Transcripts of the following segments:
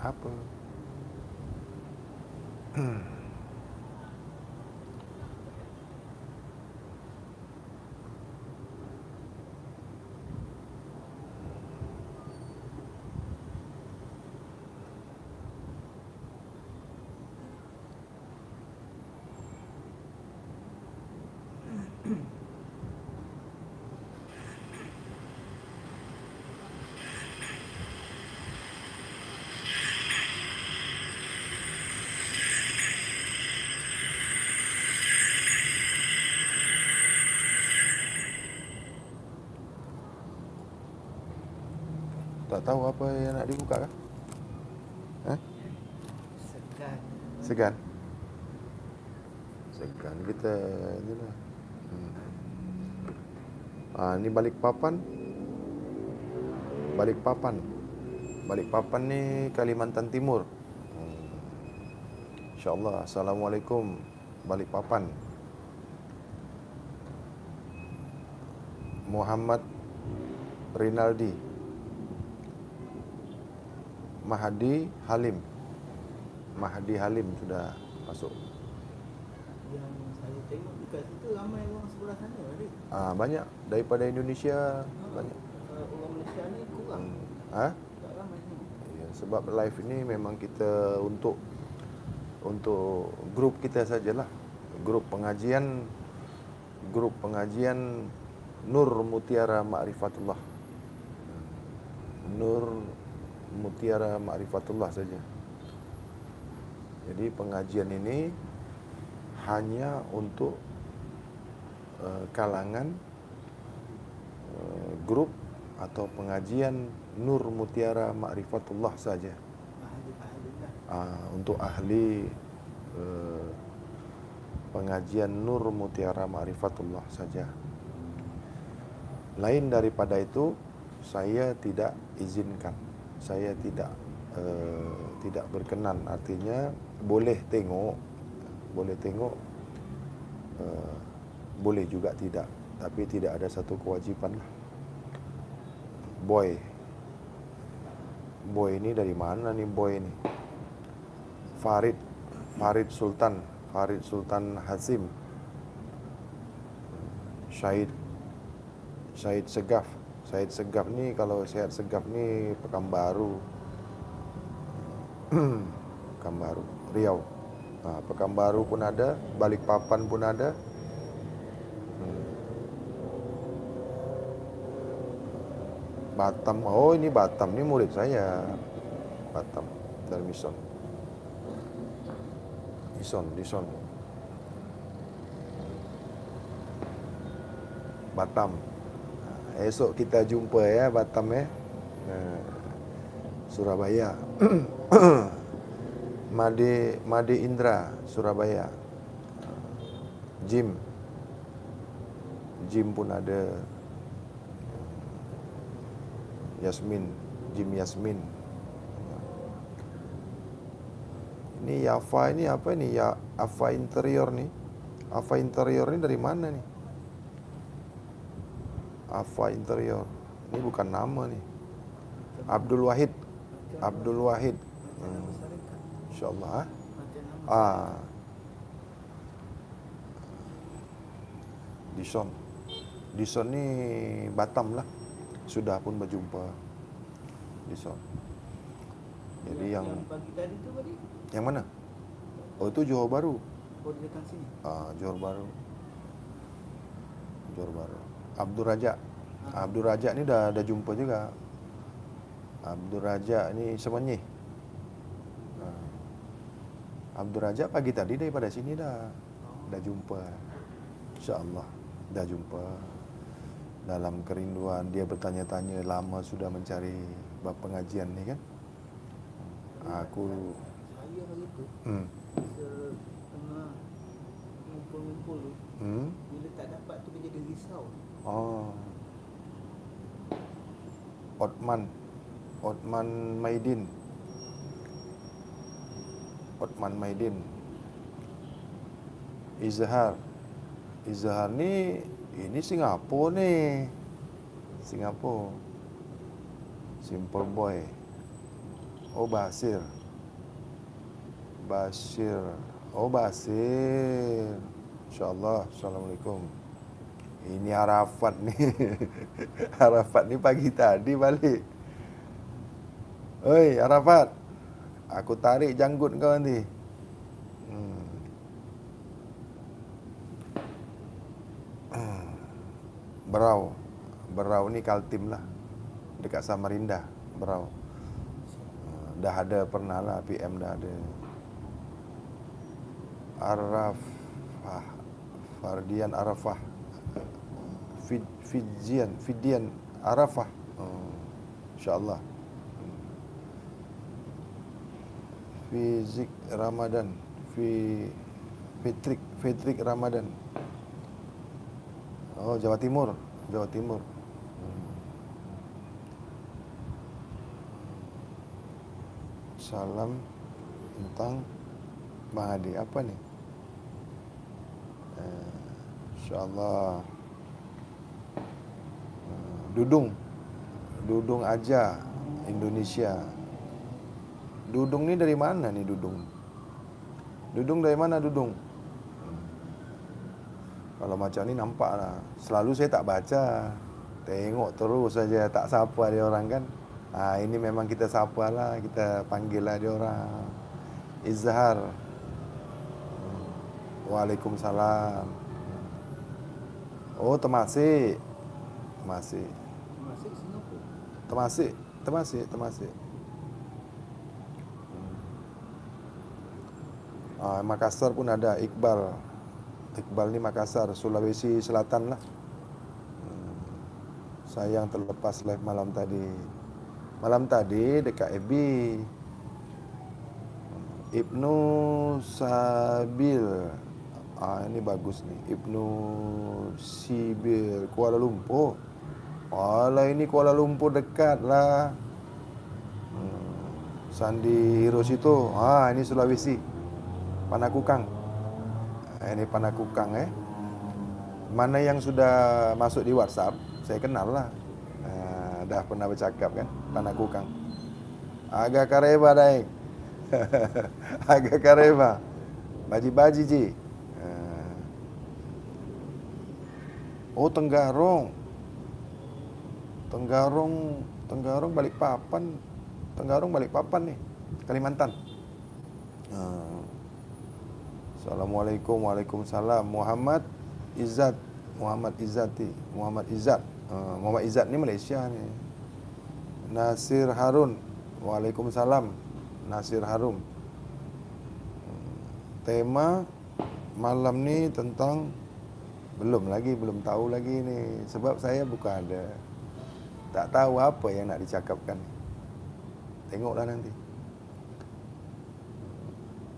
Apa? Tak tahu apa yang nak dibuka kah? Segan. Segan. Segan kita ni lah. Ni Balikpapan. Balikpapan ni Kalimantan Timur. InsyaAllah. Assalamualaikum Balikpapan. Muhammad Rinaldi. Mahdi Halim. Mahdi Halim sudah masuk. Yang saya tengok dekat situ ramai orang sebelah sana adik. Banyak daripada Indonesia, banyak. Orang Malaysia ni kurang. Tak ramai ni. Ya, sebab live ini memang kita untuk grup kita sajalah. Grup pengajian Nur Mutiara Ma'rifatullah. Nur Mutiara Ma'rifatullah saja. Jadi pengajian ini hanya untuk kalangan grup atau pengajian Nur Mutiara Ma'rifatullah saja. Untuk ahli pengajian Nur Mutiara Ma'rifatullah saja. Lain daripada itu saya tidak izinkan. Saya tidak berkenan. Artinya boleh tengok, boleh juga tidak, tapi tidak ada satu kewajipan lah. Boy ini dari mana nih boy ini? Farid Sultan Hazim. Syahid Segaf ni, kalau Syahid Segaf ni Pekanbaru. Pekanbaru, Riau. Pekanbaru pun ada, Balikpapan pun ada. Batam, ini Batam ni murid saya. Batam, Darmison. Dison. Batam. Esok kita jumpa ya, Batam ya. Surabaya. Made Indra, Surabaya. Jim pun ada. Jim Yasmin. Ini Yafa ini apa ini? Ya, Afa Interior ni. Afa Interior ni dari mana ni? Afa Interior. Ini bukan nama ni. Abdul Wahid. InsyaAllah. Dison ni Batam lah. Sudah pun berjumpa Dison. Jadi yang pagi tadi tu tadi. Yang mana? Itu Johor Bahru. Dekat sini. Johor Bahru. Abdul Razak ni dah jumpa juga. Abdul Razak ni Semenyih. Abdul Razak pagi tadi daripada sini dah jumpa. InsyaAllah dah jumpa. Dalam kerinduan dia bertanya-tanya, lama sudah mencari bab pengajian ni kan. Aku saya hari tu setengah ngumpul tu. Bila tak dapat tu dia jadi risau. Otman Maidin. Izhar ni ini Singapura ni. Simple Boy. Oh, Basir. Basir. Oh, Basir. InsyaAllah. Assalamualaikum. Ini Arafat nih. Arafat nih pagi tadi balik. Oi, Arafat. Aku tarik janggut kau nanti. Berau. Berau ni Kaltim lah. Dekat Samarinda. Berau. Dah ada pernah lah, PM dah ada. Arafah. Fardian Arafah. Fidian Arafah. InsyaAllah. Fizik Ramadan. Fitrik Ramadan. Oh, Jawa Timur. Jawa Timur. Salam tentang Bang Adi. Apa nih? InsyaAllah. Dudung aja Indonesia. Dudung ni dari mana nih Dudung? Dudung dari mana Dudung? Kalau macam ni nampak lah. Selalu saya tak baca. Tengok terus saja, tak sapa dia orang kan. Ini memang kita sapa lah, kita panggil lah dia orang. Izhar. Waalaikumsalam. Oh, Temasek. Masih Singapura. Temasek. Makassar pun ada Iqbal. Iqbal ni Makassar, Sulawesi Selatan lah. Sayang terlepas live malam tadi. Malam tadi dekat FB. Ibnu Sabil. Ini bagus nih. Ibnu Sibil, Kuala Lumpur. Alah, ini Kuala Lumpur dekat lah. Sandi Heroes itu. Ini Sulawesi. Panakukang. Ini Panakukang Mana yang sudah masuk di WhatsApp, saya kenal lah. Dah pernah bercakap kan, Panakukang. Agak kareba daik. Agak kareba. Baji-baji ji. Oh, Tenggarong Balikpapan. Tenggarong Balikpapan nih, Kalimantan. Assalamualaikum. Waalaikumsalam. Muhammad Izzat. Muhammad Izzat ni Malaysia ni. Nasir Harun. Waalaikumsalam. Nasir Harun. Tema malam ni tentang belum tahu lagi ni. Sebab saya bukan ada, tak tahu apa yang nak dicakapkan. Tengoklah nanti.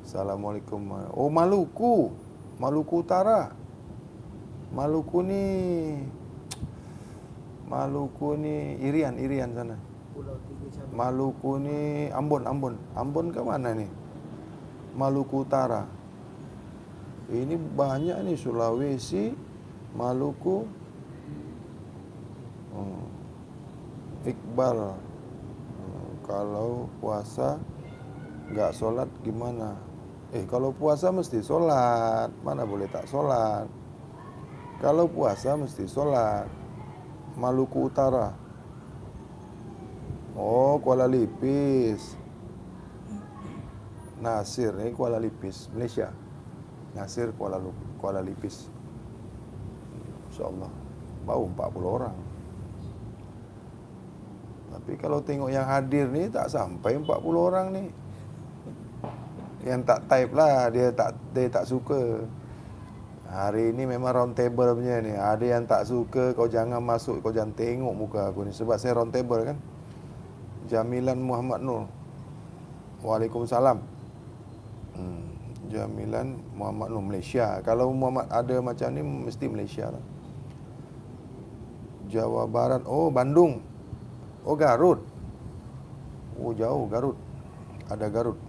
Assalamualaikum. Oh, Maluku Utara. Maluku ni Irian sana. Pulau Tiga Cabang. Maluku ni Ambon ke mana ni? Maluku Utara. Ini banyak ni, Sulawesi, Maluku. Iqbal. Kalau puasa enggak solat gimana? Kalau puasa mesti solat. Mana boleh tak solat? Kalau puasa mesti solat. Maluku Utara. Oh, Kuala Lipis. Nasir ni Kuala Lipis, Malaysia. Nasir Kuala Lipis. InsyaAllah. Baru 40 orang. Tapi kalau tengok yang hadir ni tak sampai 40 orang ni. Yang tak type lah, dia tak suka. Hari ni memang round table punya ni. Ada yang tak suka, kau jangan masuk, kau jangan tengok muka aku ni. Sebab saya round table kan. Jamilan Muhammad Nur. Waalaikumsalam. Jamilan Muhammad Nur, Malaysia. Kalau Muhammad ada macam ni, mesti Malaysia lah. Jawa Barat. Oh, Bandung. Oh, Garut. Oh, jauh Garut. Ada Garut.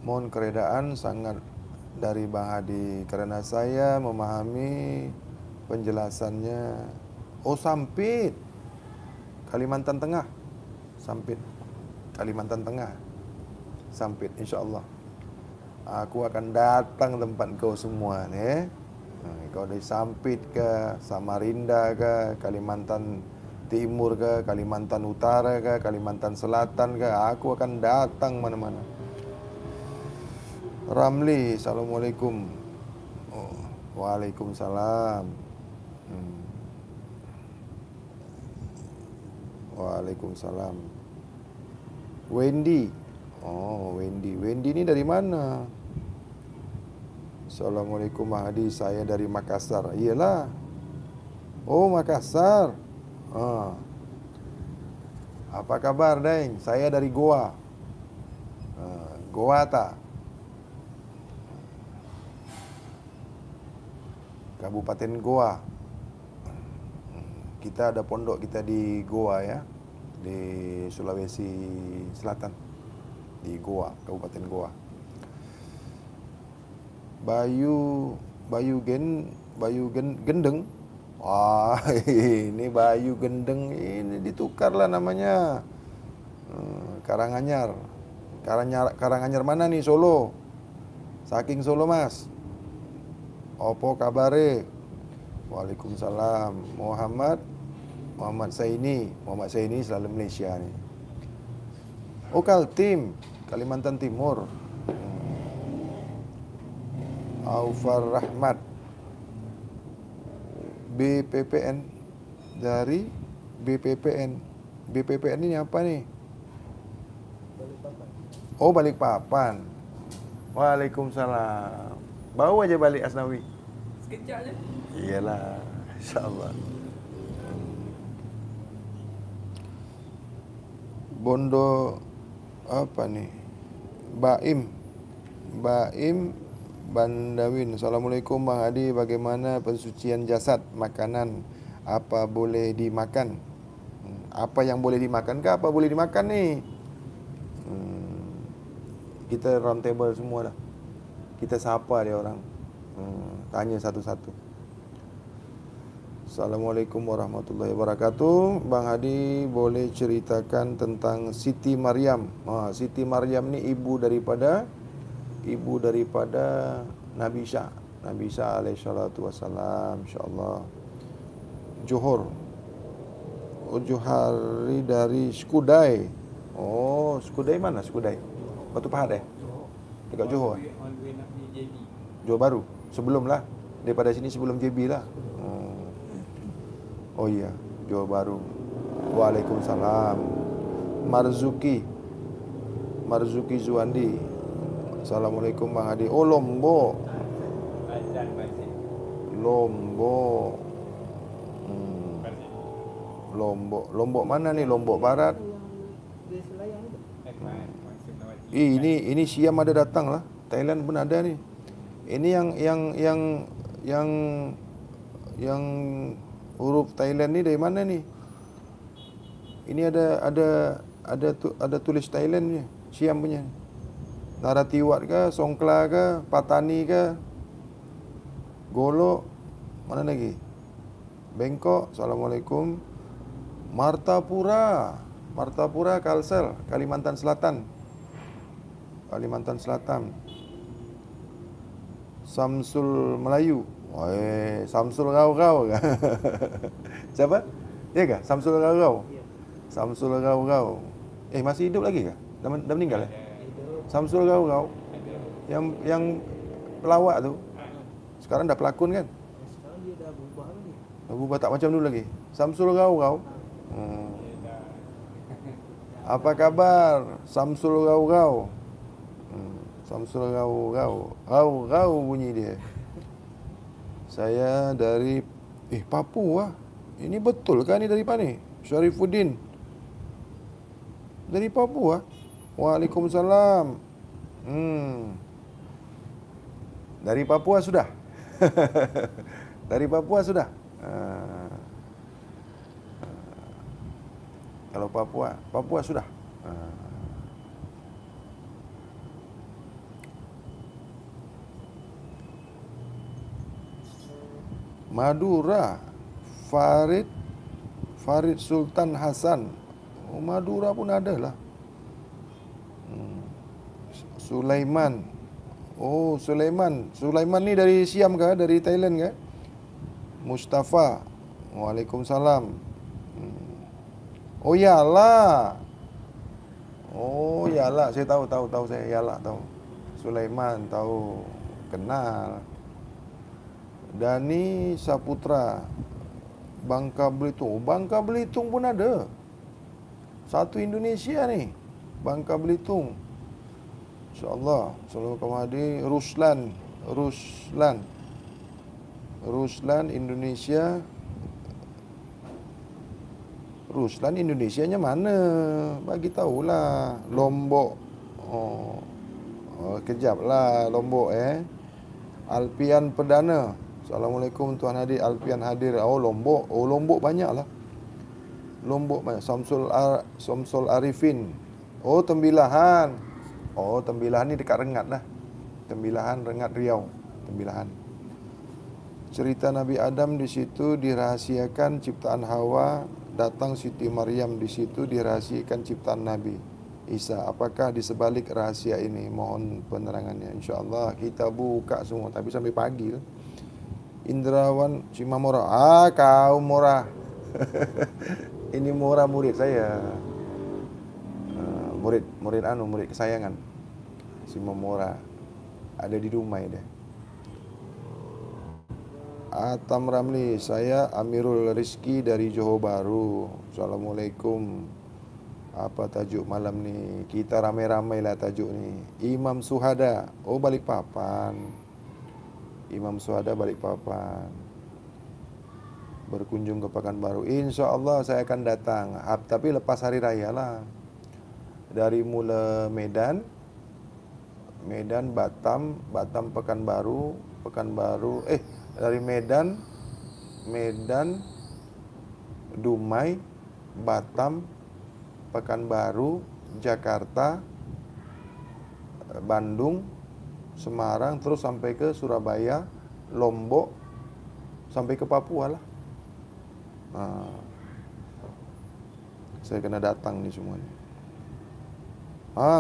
Mohon keredaan sangat dari Bang Hadi kerana saya memahami penjelasannya. Oh, Sampit. Kalimantan Tengah. Sampit. Kalimantan Tengah. Sampit, insya-Allah. Aku akan datang tempat kau semua ni. Kau dari Sampit ke, Samarinda ke, Kalimantan Timur ke, Kalimantan Utara ke, Kalimantan Selatan ke, aku akan datang mana-mana. Ramli, Assalamualaikum. Oh, Waalaikumsalam. Waalaikumsalam. Wendy. Oh, Wendy. Wendy ni dari mana? Assalamualaikum Mahdi, saya dari Makassar. Iyalah. Oh, Makassar. Apa kabar, Deng? Saya dari Goa. Goa tak? Kabupaten Goa. Kita ada pondok kita di Goa ya. Di Sulawesi Selatan. Di Goa, Kabupaten Goa. Bayu Gendeng. Wah, ini Bayu Gendeng ini ditukarlah namanya. Karanganyar. Karanganyar mana nih? Solo. Saking Solo, Mas. Opo kabare? Waalaikumsalam. Muhammad Saini selalu Malaysia ni. Oh, Kaltim, Kalimantan Timur. Aufar Rahmat, BPPN, dari BPPN. BPPN ini apa nih? Balikpapan. Oh, Balikpapan. Waalaikumsalam. Bawa aja balik Asnawi. Sekejap je. Iyalah, insya-Allah. Bondo apa nih? Baim Bandawin. Assalamualaikum Bang Hadi, bagaimana pensucian jasad? Makanan apa boleh dimakan? Apa yang boleh dimakan ke apa boleh dimakan nih? Kita round table semua dah. Kita sapa dia orang. Tanya satu-satu. Assalamualaikum warahmatullahi wabarakatuh. Bang Hadi boleh ceritakan tentang Siti Maryam. Siti Maryam ni ibu daripada Nabi Isa alaihi salatu wassalam, insyaallah. Johari dari Skudai. Oh, Skudai mana Skudai? Batu Pahat dekat Johor. Johor Baru. Sebelum lah. Daripada sini sebelum JB lah. Oh iya, Johor Baru. Waalaikumsalam. Marzuki Zuandi. Assalamualaikum Bang Hadi. Oh, Lombok. Lombok mana nih? Lombok Barat. Dia Selayang tu. Ini Siam ada datang lah. Thailand pun ada ni. Ini yang huruf Thailand ni dari mana ni? Ini ada tulis Thailand ni, Siam punya. Naratiwat ke, Songkla ke, Patani ke, Golok, mana lagi? Bangkok. Assalamualaikum. Martapura, Kalsel, Kalimantan Selatan. Samsul Melayu. Samsul Rau. Siapa? Ya ke? Samsul Rau. Ya. Samsul Rau. Masih hidup lagi ke? Dah meninggal ya? Samsul Rau. Yang pelawak tu. Sekarang dah pelakon kan? Sekarang dia dah berubah lagi. Dah berubah tak macam dulu lagi. Samsul Rau. Apa kabar? Samsul Rau. Samsul Rau bunyi dia. Saya dari Papua. Ini betul kan ni dari mana ni? Syarifuddin. Dari Papua. Waalaikumsalam. Dari Papua sudah. Dari Papua sudah. Kalau Papua sudah. Madura, Farid Sultan Hasan. Madura pun ada lah. Hmm. Sulaiman. Oh, Sulaiman. Sulaiman ni dari Siam ke? Dari Thailand ke? Mustafa. Waalaikumsalam. Oh, Yala. Oh, Yala. Saya tahu saya Yala tahu. Sulaiman tahu. Kenal. Dani Saputra. Bangka Belitung. Oh, Bangka Belitung pun ada. Satu Indonesia ni. Bangka Belitung. InsyaAllah. Assalamualaikum warahmatullahi wabarakatuh. Ruslan Indonesia. Ruslan Indonesianya mana? Bagi tahulah. Lombok. Oh, kejap lah Lombok Alpian Perdana. Assalamualaikum Tuan Hadir. Alpian hadir. Oh, Lombok. Oh, Lombok banyak lah. Lombok banyak. Samsul Arifin. Oh, Tembilahan. Oh, Tembilahan ni dekat Rengat lah. Tembilahan, Rengat, Riau. Tembilahan. Cerita Nabi Adam di situ dirahasiakan ciptaan Hawa, datang Siti Maryam di situ dirahasiakan ciptaan Nabi Isa. Apakah di sebalik rahasia ini? Mohon penerangannya. InsyaAllah kita buka semua, tapi sampai pagi lah. Indrawan Cima Mora. Kau Mora. Ini Mora murid saya. Murid kesayangan. Cima Mora. Ada di Dumai dia. Atam Ramli, saya Amirul Rizki dari Johor Bahru. Assalamualaikum. Apa tajuk malam ni? Kita ramai-ramai lah tajuk ni. Imam Suhada. Oh, Balikpapan. Imam Suhada Balikpapan. Berkunjung ke Pekanbaru. InsyaAllah saya akan datang. Tapi lepas hari raya lah. Dari mula Medan, Batam, Pekanbaru, dari Medan, Dumai, Batam, Pekanbaru, Jakarta, Bandung, Semarang, terus sampai ke Surabaya, Lombok, sampai ke Papua lah. Saya kena datang ni semua ni.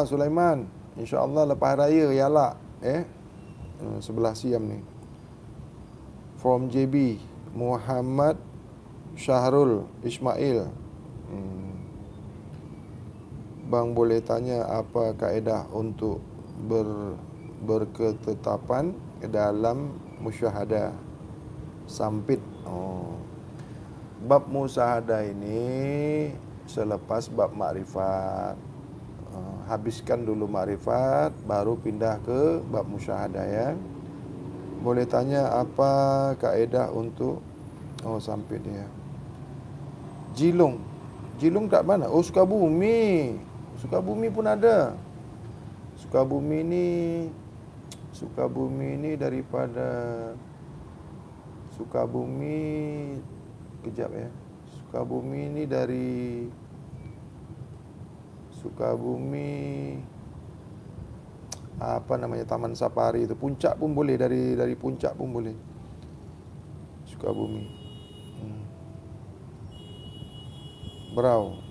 Sulaiman, InsyaAllah lepas raya Yala, sebelah Siam ni. From JB, Muhammad Syahrul Ismail. Bang boleh tanya apa kaedah untuk berketetapan dalam musyahadah sampit? Bab musyahadah ini selepas bab makrifat. Habiskan dulu makrifat, baru pindah ke bab musyahadah ya. Boleh tanya apa kaedah untuk sampit dia. Jilung kat mana? Oh, Sukabumi. Sukabumi pun ada. Sukabumi ni daripada Sukabumi, kejap ya. Sukabumi ni dari apa namanya, Taman Safari itu. Puncak pun boleh, dari puncak pun boleh. Sukabumi. Berau.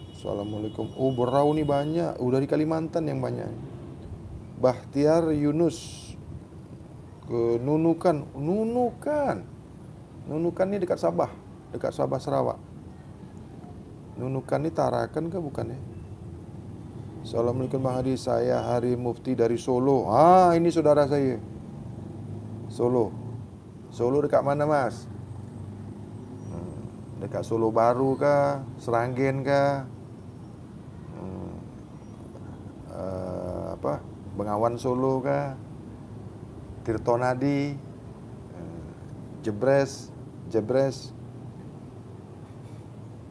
Assalamualaikum. Oh, Berau ni banyak. Oh, dari Kalimantan yang banyak. Bahtiar Yunus ke Nunukan. Nunukan ni dekat Sabah. Dekat Sabah, Sarawak. Nunukan ni Tarakan ke bukan? Assalamualaikum Bang Hadi, saya Hari Mufti dari Solo. Ini saudara saya. Solo dekat mana Mas? Dekat Solo Baru ke? Seranggen ke? Bengawan Solo ke? Tirtonadi, Jebres.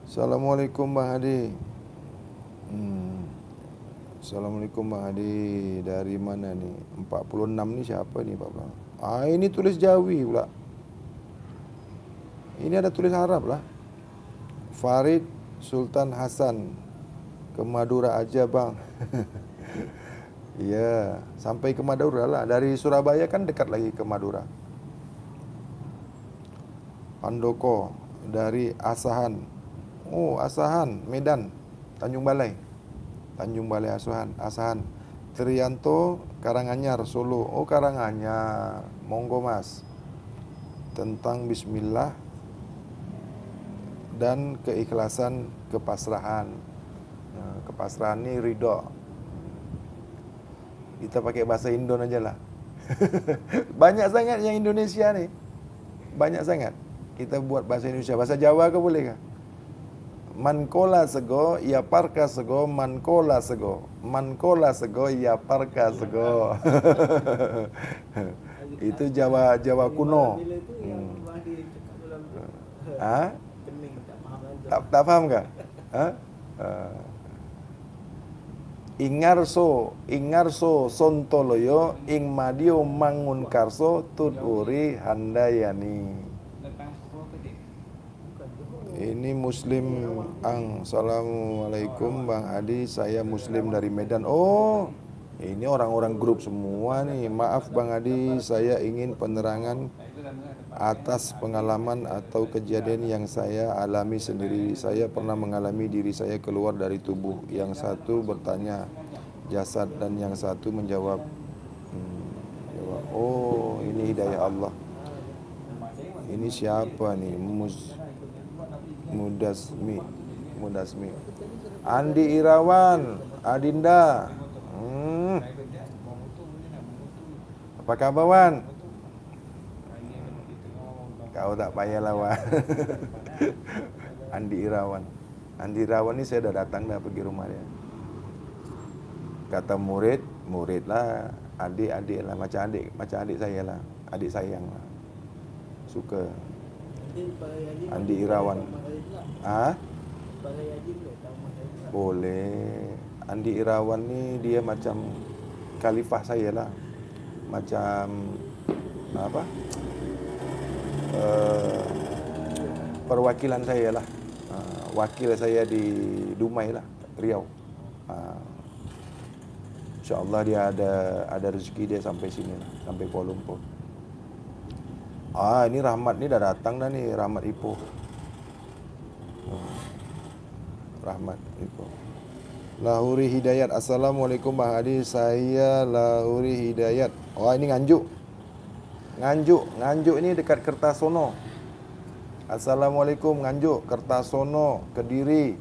Assalamualaikum Bang Hadi. Assalamualaikum Bang Hadi. Dari mana ni? 46 ni siapa ni 46? Ini tulis Jawi pula. Ini ada tulis Arab lah. Farid Sultan Hasan. Ke Madura aja bang. Ya, sampai ke Madura lah. Dari Surabaya kan dekat lagi ke Madura. Pandoko dari Asahan. Oh, Asahan, Medan, Tanjung Balai. Tanjung Balai Asahan. Trianto, Karanganyar, Solo. Oh, Karanganyar. Monggo Mas. Tentang bismillah dan keikhlasan, kepasrahan. Nah, kepasrahan ni ridho. Kita pakai bahasa Indon aja lah. Banyak sangat yang Indonesia ni. Banyak sangat. Kita buat bahasa Indonesia. Bahasa Jawa ke boleh ke? Mankola sego, ya parka sego, mankola sego. Mankola sego, ya parka sego. Itu Jawa kuno. Bila tu yang Mahdi cakap dalam tu. Ah? Pening tak faham lagi. Tak faham ke? Ha? Ingarso sontoloyo ing madio mangun karso tuturi handayani. Ini Muslim Ang. Assalamualaikum Bang Adi, saya Muslim dari Medan. Oh, ini orang-orang grup semua nih. Maaf Bang Adi, saya ingin penerangan atas pengalaman atau kejadian yang saya alami sendiri. Saya pernah mengalami diri saya keluar dari tubuh. Yang satu bertanya jasad dan yang satu menjawab. Oh, ini hidayah Allah. Ini siapa nih? Mudasmi. Andi Irawan, Adinda. Apa kabar Wan? Kau tak payah lawan. Andi Irawan ni saya dah datang dah pergi rumah dia. Kata murid lah, adik lah, macam adik saya lah, adik sayang lah. Suka. Andi Irawan. Boleh. Andi Irawan ni dia macam khalifah saya lah. Macam apa? Perwakilan saya lah. Wakil saya di Dumai lah, Riau. InsyaAllah dia ada rezeki dia sampai sini lah, sampai Kuala Lumpur. Ini Rahmat ni dah datang dah ni, Rahmat Ipoh. Rahmat Ipoh. Lahuri Hidayat. Assalamualaikum Bang Adi, saya Lahuri Hidayat. Oh, ini Nganjuk ini dekat Kertasono. Assalamualaikum Nganjuk, Kertasono, Kediri.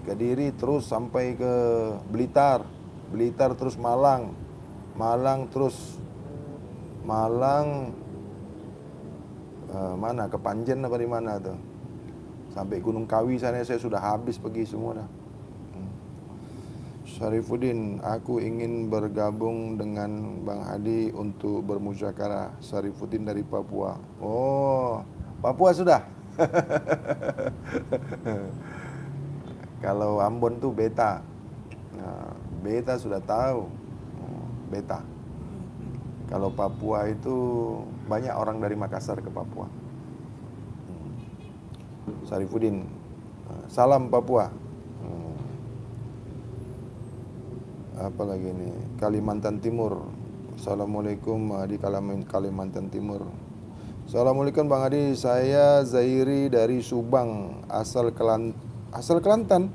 Kediri terus sampai ke Blitar terus Malang terus mana ke Panjen apa di mana tu, sampai Gunung Kawi sana saya sudah habis pergi semua dah. Syarifuddin, aku ingin bergabung dengan Bang Hadi untuk bermusyawarah. Syarifuddin dari Papua. Oh, Papua sudah. Kalau Ambon tu Beta. Beta sudah tahu. Beta. Kalau Papua itu banyak orang dari Makassar ke Papua. Syarifuddin, salam Papua. Apa lagi ni? Kalimantan Timur. Assalamualaikum di Kalimantan Timur. Assalamualaikum Bang Adi, saya Zairi dari Subang, asal Kelantan.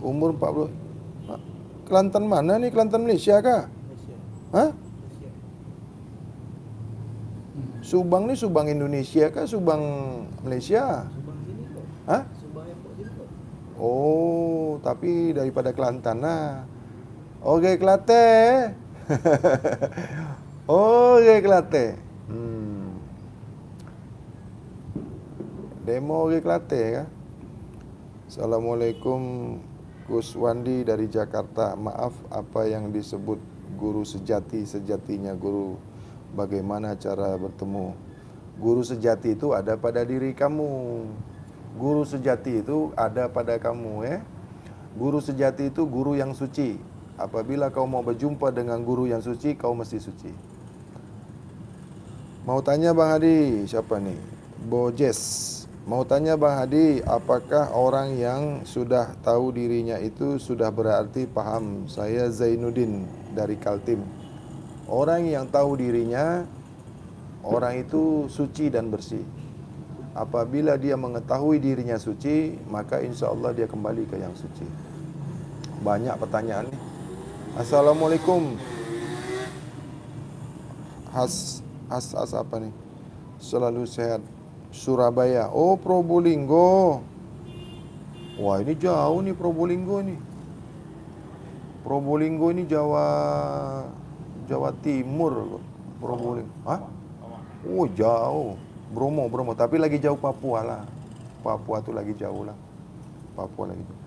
Umur 40. Kelantan mana ni? Kelantan Malaysia kah? Malaysia. Hah? Subang ni Subang Indonesia kah? Subang Malaysia? Subang sini kot. Hah? Subang airport sini kot. Oh, tapi daripada Kelantan lah. Okey, Kelantan. Okey, Kelantan. Demo okey Kelantan kah? Assalamualaikum Gus Wandi dari Jakarta. Maaf, apa yang disebut guru sejatinya guru? Bagaimana cara bertemu? Guru sejati itu ada pada diri kamu. Guru sejati itu ada pada kamu, ya. Guru sejati itu guru yang suci. Apabila kau mau berjumpa dengan guru yang suci, kau mesti suci. Mau tanya Bang Hadi, siapa ni? Bojes. Mau tanya Bang Hadi, apakah orang yang sudah tahu dirinya itu sudah berarti paham? Saya Zainuddin dari Kaltim. Orang yang tahu dirinya, orang itu suci dan bersih. Apabila dia mengetahui dirinya suci, maka insya Allah dia kembali ke yang suci. Banyak pertanyaan nih. Assalamualaikum. Has apa nih? Selalu sehat. Surabaya. Oh, Probolinggo. Wah, ini jauh nih Probolinggo nih. Probolinggo ini Jawa Timur. Probolinggo. Hah? Oh, jauh. Bromo. Tapi lagi jauh Papua lah. Papua tuh lagi jauh lah. Papua lagi jauh.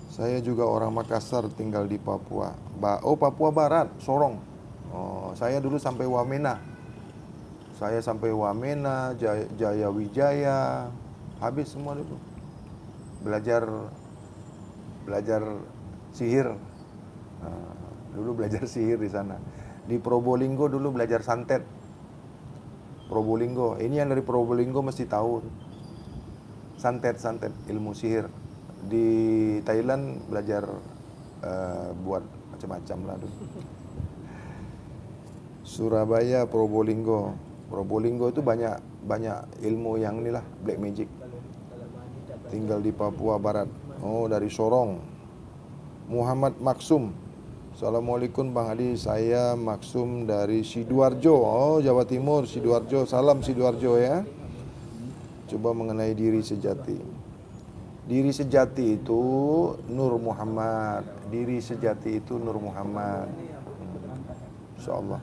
Saya juga orang Makassar, tinggal di Papua. Papua Barat, Sorong. Oh, saya dulu sampai Wamena. Jaya Wijaya. Habis semua dulu. Belajar sihir. Dulu belajar sihir di sana. Di Probolinggo dulu belajar santet. Probolinggo. Ini yang dari Probolinggo mesti tahu. Santet, ilmu sihir. Di Thailand belajar buat macam-macam lah dulu. Surabaya, Probolinggo. Probolinggo itu banyak ilmu yang inilah, black magic. Tinggal di Papua Barat. Oh, dari Sorong. Muhammad Maksum. Assalamualaikum Bang Adi, saya Maksum dari Sidoarjo. Oh, Jawa Timur, Sidoarjo. Salam Sidoarjo ya. Coba mengenai diri sejati. Diri sejati itu Nur Muhammad. Diri sejati itu Nur Muhammad. Insyaallah.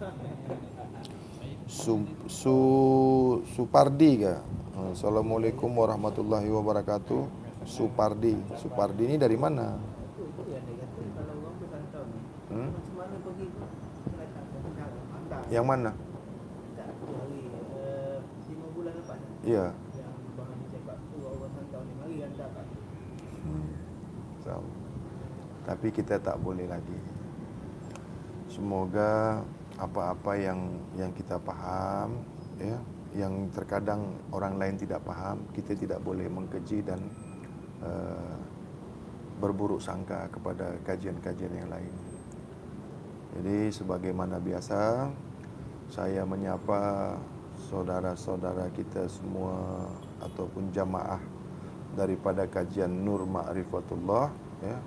Supardi kah? Assalamualaikum warahmatullahi wabarakatuh. Supardi ini dari mana? Yang mana? 5 bulan lepas. Iya. Yang Bang Adi cakap tu orang santau ni mari anda kat. Tapi kita tak boleh lagi. Semoga apa-apa yang kita paham, ya, yang terkadang orang lain tidak paham, kita tidak boleh mengkeji dan berburuk sangka kepada kajian-kajian yang lain. Jadi sebagaimana biasa, saya menyapa saudara-saudara kita semua ataupun jamaah daripada kajian Nur Ma'rifatullah, ya.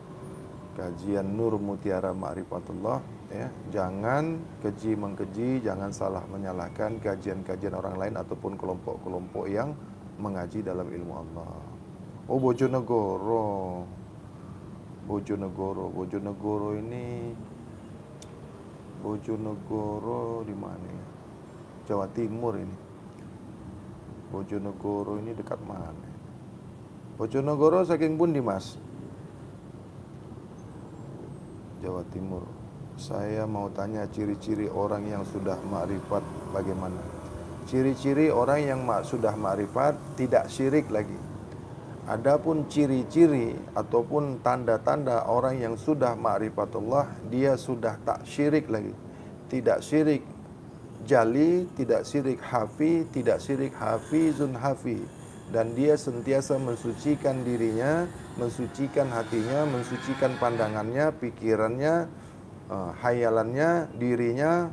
Kajian Nur Mutiara Ma'rifatullah, ya. Jangan keji mengkeji, jangan salah menyalahkan kajian-kajian orang lain ataupun kelompok-kelompok yang mengaji dalam ilmu Allah. Oh, Bojonegoro ini, Bojonegoro di mana ya? Jawa Timur ini. Bojonegoro ini dekat mana? Bojonegoro saking pundi, Mas? Jawa Timur. Saya mau tanya ciri-ciri orang yang sudah makrifat bagaimana? Ciri-ciri orang yang sudah makrifat tidak syirik lagi. Adapun ciri-ciri ataupun tanda-tanda orang yang sudah ma'rifatullah, dia sudah tak syirik lagi. Tidak syirik jali, tidak syirik hafi, tidak syirik hafizun hafi. Dan dia sentiasa mensucikan dirinya, mensucikan hatinya, mensucikan pandangannya, pikirannya, hayalannya, dirinya.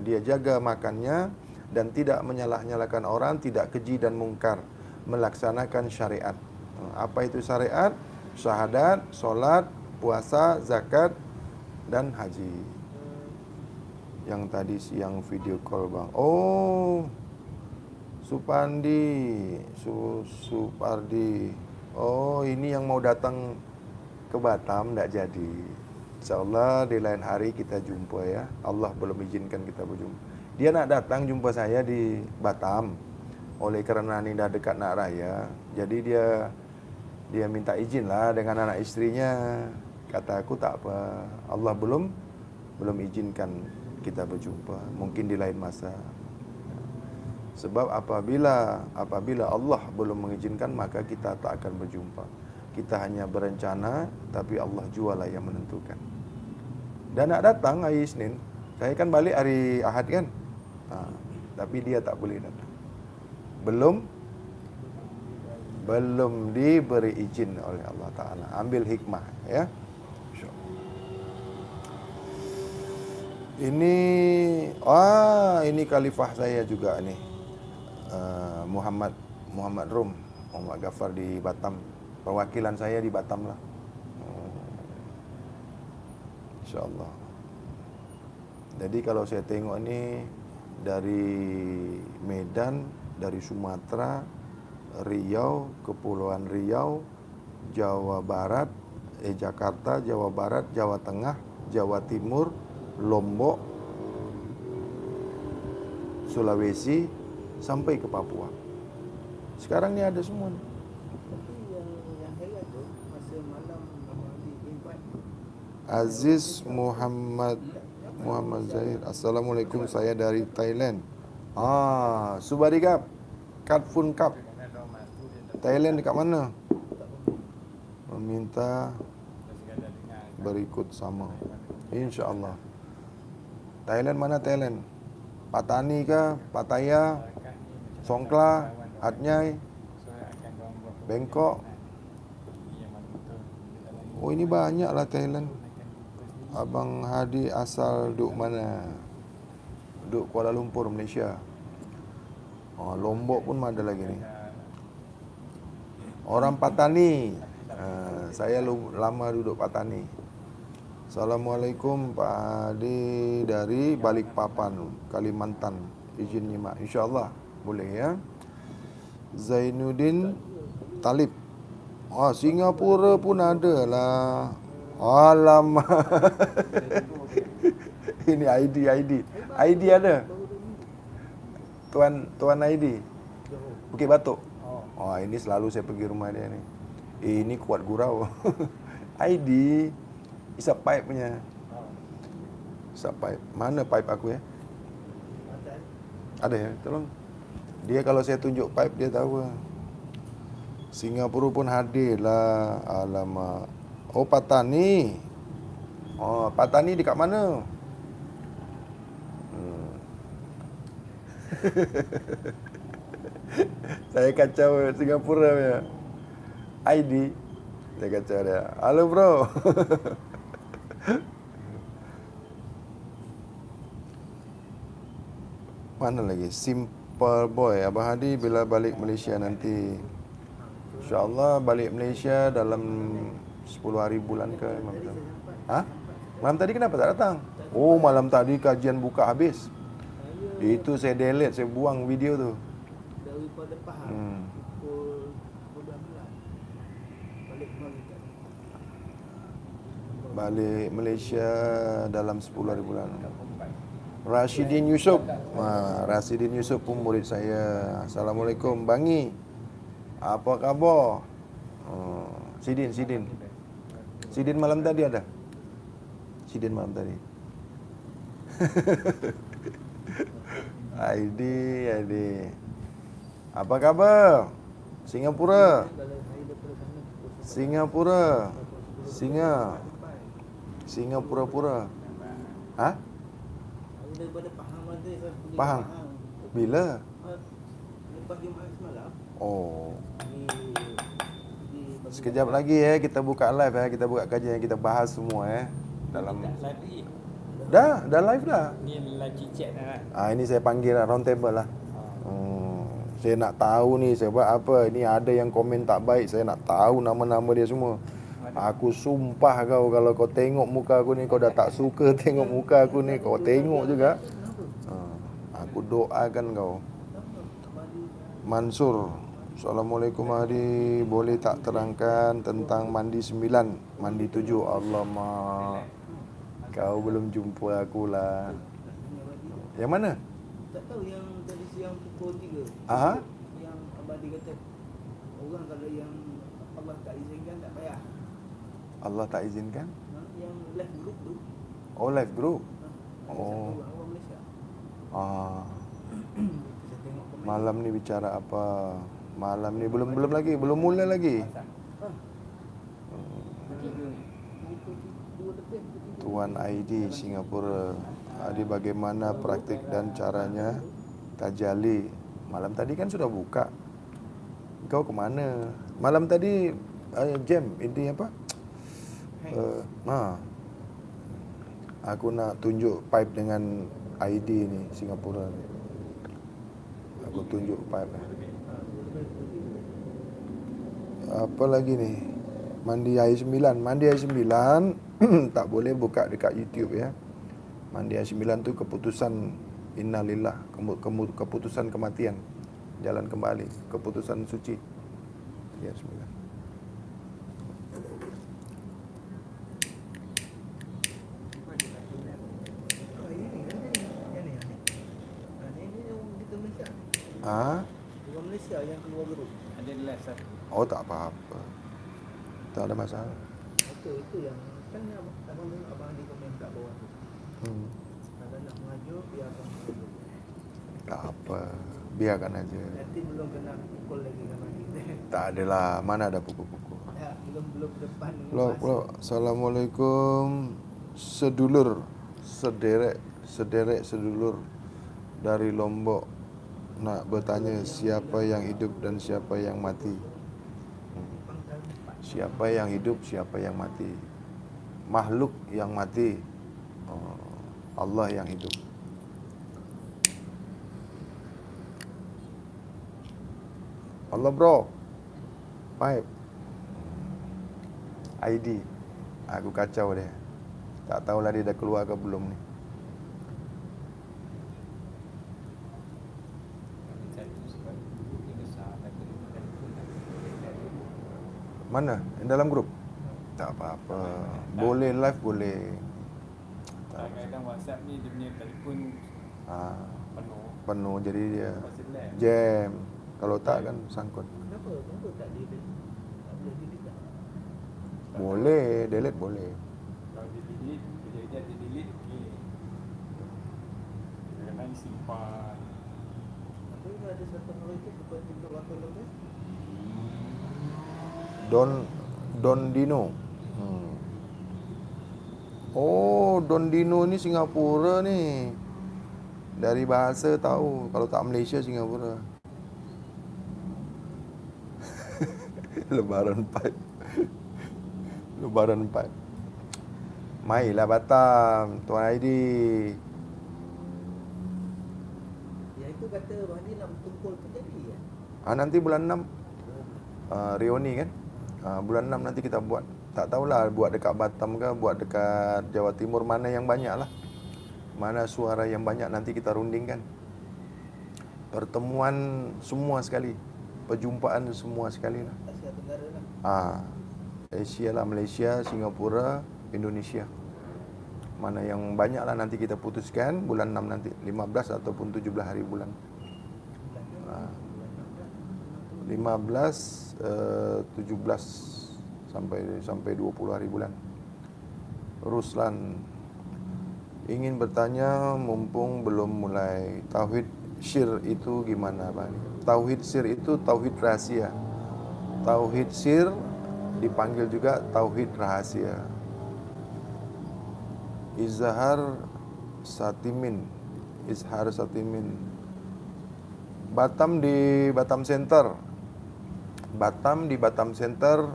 Dia jaga makannya dan tidak menyalah-nyalahkan orang, tidak keji dan mungkar, melaksanakan syariat. Apa itu syariat? Syahadat, solat, puasa, zakat, dan haji. Yang tadi siang video call Bang. Oh, Supardi. Oh, ini yang mau datang ke Batam, tidak jadi. InsyaAllah di lain hari kita jumpa ya. Allah belum izinkan kita berjumpa. Dia nak datang jumpa saya di Batam. Oleh kerana ini dah dekat nak raya, jadi dia minta izin lah dengan anak istrinya. Kata aku tak apa, Allah belum izinkan kita berjumpa. Mungkin di lain masa. Sebab apabila Allah belum mengizinkan, maka kita tak akan berjumpa. Kita hanya berencana, tapi Allah jualah yang menentukan. Dan nak datang hari Isnin, saya kan balik hari Ahad kan, tapi dia tak boleh datang. Belum diberi izin oleh Allah Ta'ala. Ambil hikmah ya. Ini khalifah saya juga nih, Muhammad Rum, Muhammad Ghaffar di Batam. Perwakilan saya di Batam lah. InsyaAllah. Jadi kalau saya tengok ni dari Medan, dari Sumatera, Riau, Kepulauan Riau, Jawa Barat, Jakarta, Jawa Barat, Jawa Tengah, Jawa Timur, Lombok, Sulawesi, sampai ke Papua. Sekarang ni ada semua ni. Tapi yang heran tu masa malam invite Aziz Muhammad Zahir. Assalamualaikum, saya dari Thailand. Subarigap. Katfun Cup. Thailand dekat mana? Meminta berikut sama. InsyaAllah. Thailand mana Thailand? Patani ke? Pattaya? Songkla? Atnyai? Bangkok? Oh, ini banyaklah Thailand. Abang Hadi asal duk mana? Duk Kuala Lumpur, Malaysia. Lombok pun ada lagi ni. Orang Patani. Saya lama duduk Patani. Assalamualaikum Pak Hadi dari Balikpapan, Kalimantan. Izin nyimak. InsyaAllah boleh ya. Zainuddin Talib. Singapura pun ada lah. Alamak. Ini ID ada. Tuan ID. Bukit Batok. Ini selalu saya pergi rumah dia ni. Ini kuat gurau. ID isap pipe punya. Isap pipe. Mana pipe aku ya? Ada ya? Tolong. Dia kalau saya tunjuk pipe dia tahu lah. Singapura pun hadir lah. Alamak. Patani. Patani dekat mana? Saya kacau Singapura punya ID. Saya kacau dia. Halo bro. Mana lagi? Simple boy. Abang Hadi bila balik Malaysia nanti? InsyaAllah balik Malaysia dalam 10 hari bulan ke 5 bulan. Malam tadi kenapa tak datang? Malam tadi kajian buka habis. Itu saya delete, saya buang video tu. daripada Pahang pukul 12 balik kemari kat Balik Malaysia dalam 10 hari bulan. Rashidin Yusof. Rashidin Yusof pun murid saya. Assalamualaikum Bangi. Apa khabar? Sidin malam tadi ada? Sidin malam tadi. ID. Apa khabar? Singapura. Singapura. daripada Pahang ada saya pergi Pahang. Bila? lepas Jumaat semalam di Sekejap lagi kita buka live kita buka kajian, kita bahas semua dalam live lagi. dah live dah. Ni live chat lah. Ini saya panggil round table lah. Saya nak tahu ni sebab apa, ni ada yang komen tak baik, saya nak tahu nama-nama dia semua. Aku sumpah kau, kalau kau tengok muka aku ni, kau dah tak suka tengok muka aku ni, kau tengok juga. Aku doakan kau. Mansur. Assalamualaikum Hadi, boleh tak terangkan tentang mandi 9, mandi 7? Alamak, kau belum jumpa aku lah. Yang mana? tak tahu yang tadi siang pukul 3 yang Abadi kata orang kalau yang Allah tak izinkan tak payah. Allah tak izinkan? Yang live group tu Live group. ada satu orang Malaysia. Saya tengok komen Malam ni bicara apa? Malam ni belum mula lagi. Tuan ID Singapura. Adi, bagaimana praktik dan caranya tajalli? Malam tadi kan sudah buka. Kau ke mana? Malam tadi jam ini apa? Aku nak tunjuk pipe dengan ID ni Singapura ni. Aku tunjuk pipe. Apa lagi ni? Mandi air 9. Mandi air 9 tak boleh buka dekat YouTube ya. Mandi air 9 tu keputusan innalillah, keputusan kematian. Jalan kembali, keputusan suci. Ya, 9. Ini yang kita Malaysia. Ah, Orang Malaysia yang keluar grup. Ada live satu. oh tak apa-apa. Tak ada masalah. Itu yang kan abang di komen kat bawah tu. Kalau nak mengajuk biarkan mengajuk. Tak apa, biarkan aja. Nanti belum kena pukul lagi dengan mandi. Tak adalah, mana ada pukul-pukul. Ya, belum ke depan. Pelok. Assalamualaikum sedulur, sederek sedulur dari Lombok. Nak bertanya siapa yang hidup dan siapa yang mati. Siapa yang hidup, siapa yang mati. Makhluk yang mati, Allah yang hidup. Allah bro. Baik. ID. Aku kacau dia. Tak tahulah dia dah keluar ke belum ni. Mana? Yang dalam grup? Tak apa-apa. Boleh live boleh. Kadang-kadang WhatsApp ni dia punya telefon penuh. Penuh jadi dia Pasal lag. jam. Kalau tak kan sangkut. Kenapa tak delete? Tak boleh delete tak? Boleh, delete boleh. Kalau dia delete, kejap-kejap dia delete, okey. Kadang-kadang simpan. Apa yang ada satu orang itu bukan untuk waktu lepas? Don Dino. Oh, Don Dino ni Singapura ni. Dari bahasa tahu, kalau tak Malaysia Singapura. Lebaran 4. Lebaran 4. Mailah Batam, Tuan Aidi. Ya itu kata Abang Adi nak berkumpul tu jadi ya? Nanti bulan 6 reuni kan. Bulan 6 nanti kita buat. Tak tahulah buat dekat Batam ke, buat dekat Jawa Timur, mana yang banyak lah. Mana suara yang banyak nanti kita rundingkan. Pertemuan semua sekali. Perjumpaan semua sekali lah. Asia Tenggara lah. Asia lah, Malaysia, Singapura, Indonesia. Mana yang banyak lah nanti kita putuskan bulan 6 nanti. 15 ataupun 17 hari bulan. 15, 17 sampai 20 hari bulan. Ruslan ingin bertanya mumpung belum mulai, tauhid syir itu gimana Bang? Tauhid syir itu tauhid rahasia. Tauhid syir dipanggil juga tauhid rahasia. Izhar Satimin. Batam di Batam Center. Batam Center,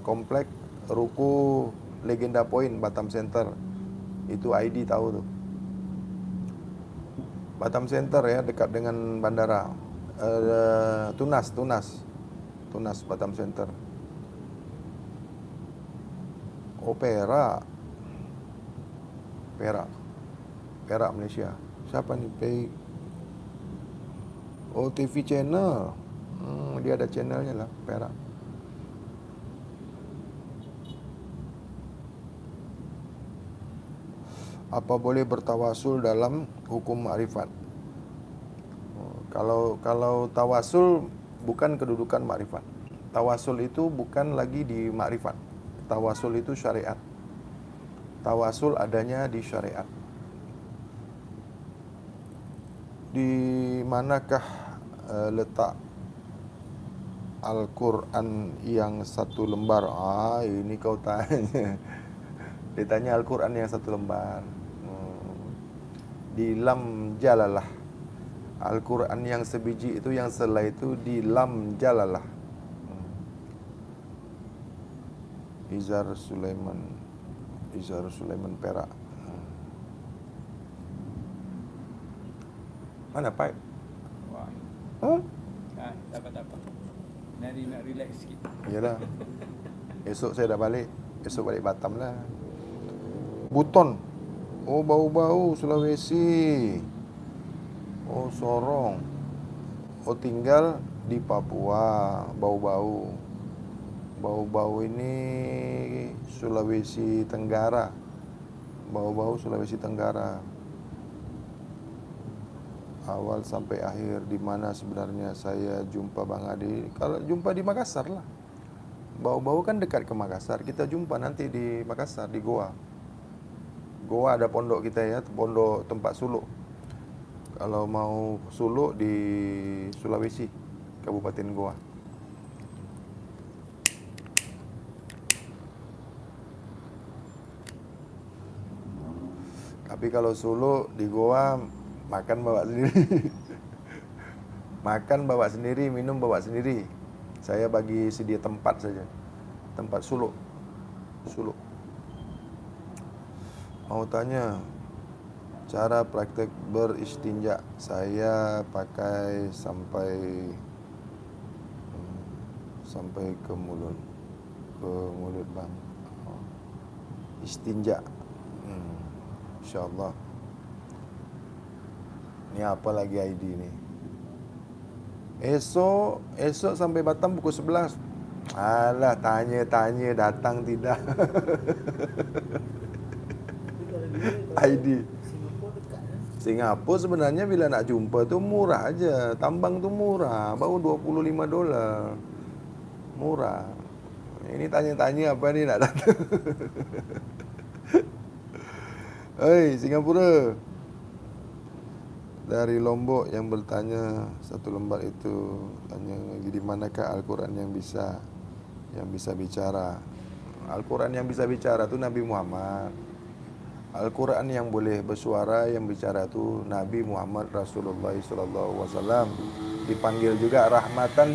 komplek Ruku Legenda Point Batam Center. Itu ID tahu tu. Batam Center ya, dekat dengan bandara. Tunas Batam Center. Oh, Perak Malaysia. Siapa ni? Oh, TV channel. Dia ada channelnya lah, Perak. Apa boleh bertawasul dalam hukum makrifat? Kalau tawasul bukan kedudukan makrifat. Tawasul itu bukan lagi di makrifat. Tawasul itu syariat. Tawasul adanya di syariat. Di manakah letak Al-Quran yang satu lembar? Ini kau tanya. Dia tanya Al-Quran yang satu lembar. Di lam jalalah. Al-Quran yang sebiji itu, yang selai itu di lam jalalah. Izhar Sulaiman Perak. Mana Pak? Wah. Tak apa. Nari nak relax sikit. Yalah. Esok saya dah balik. Esok balik Batam lah. Buton. Oh, bau-bau Sulawesi. Oh, Sorong. Oh, tinggal di Papua. Bau-bau. Bau-bau ini Sulawesi Tenggara. Bau-bau Sulawesi Tenggara. Awal sampai akhir di mana sebenarnya saya jumpa Bang Adi? Kalau jumpa di Makassar lah. Bau-bau kan dekat ke Makassar. Kita jumpa nanti di Makassar, di Goa. Goa ada pondok kita ya, pondok tempat suluk. Kalau mau suluk di Sulawesi, Kabupaten Goa. Tapi kalau suluk di Goa, makan bawa sendiri. Makan bawa sendiri, minum bawa sendiri. Saya bagi sedia tempat saja. Tempat suluk. Suluk. Mau tanya, cara praktek beristinja. Saya pakai sampai ke mulut. Ke mulut bang. Istinja. InsyaAllah. Ni apa lagi ID ni? Esok sampai Batam pukul 11. Alah, tanya datang tidak. ID. Singapura dekat kan? Singapura sebenarnya bila nak jumpa tu murah aja. Tambang tu murah, baru $25. Murah. Ini tanya-tanya apa ni nak datang. Hei, Singapura. Dari Lombok yang bertanya satu lembar itu tanya di manakah Al-Quran yang bisa bicara. Al-Quran yang bisa bicara tu Nabi Muhammad. Al-Quran yang boleh bersuara, yang bicara tu Nabi Muhammad Rasulullah SAW. Dipanggil juga rahmatan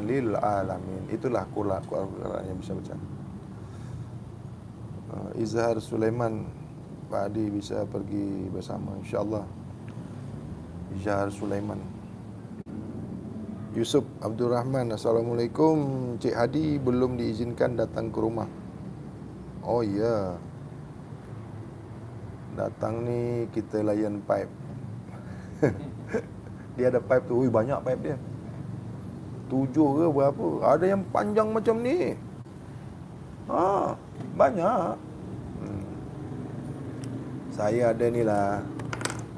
lil alamin. Itulah Quran yang bisa bicara. Izhar Sulaiman, Pak Adi bisa pergi bersama insyaAllah. Izhar Sulaiman. Yusuf Abdul Rahman, Assalamualaikum. Cik Hadi belum diizinkan datang ke rumah. Oh ya, datang ni kita layan pipe. Dia ada pipe tu, banyak pipe dia. 7 ke berapa? Ada yang panjang macam ni. Banyak. Saya ada ni lah.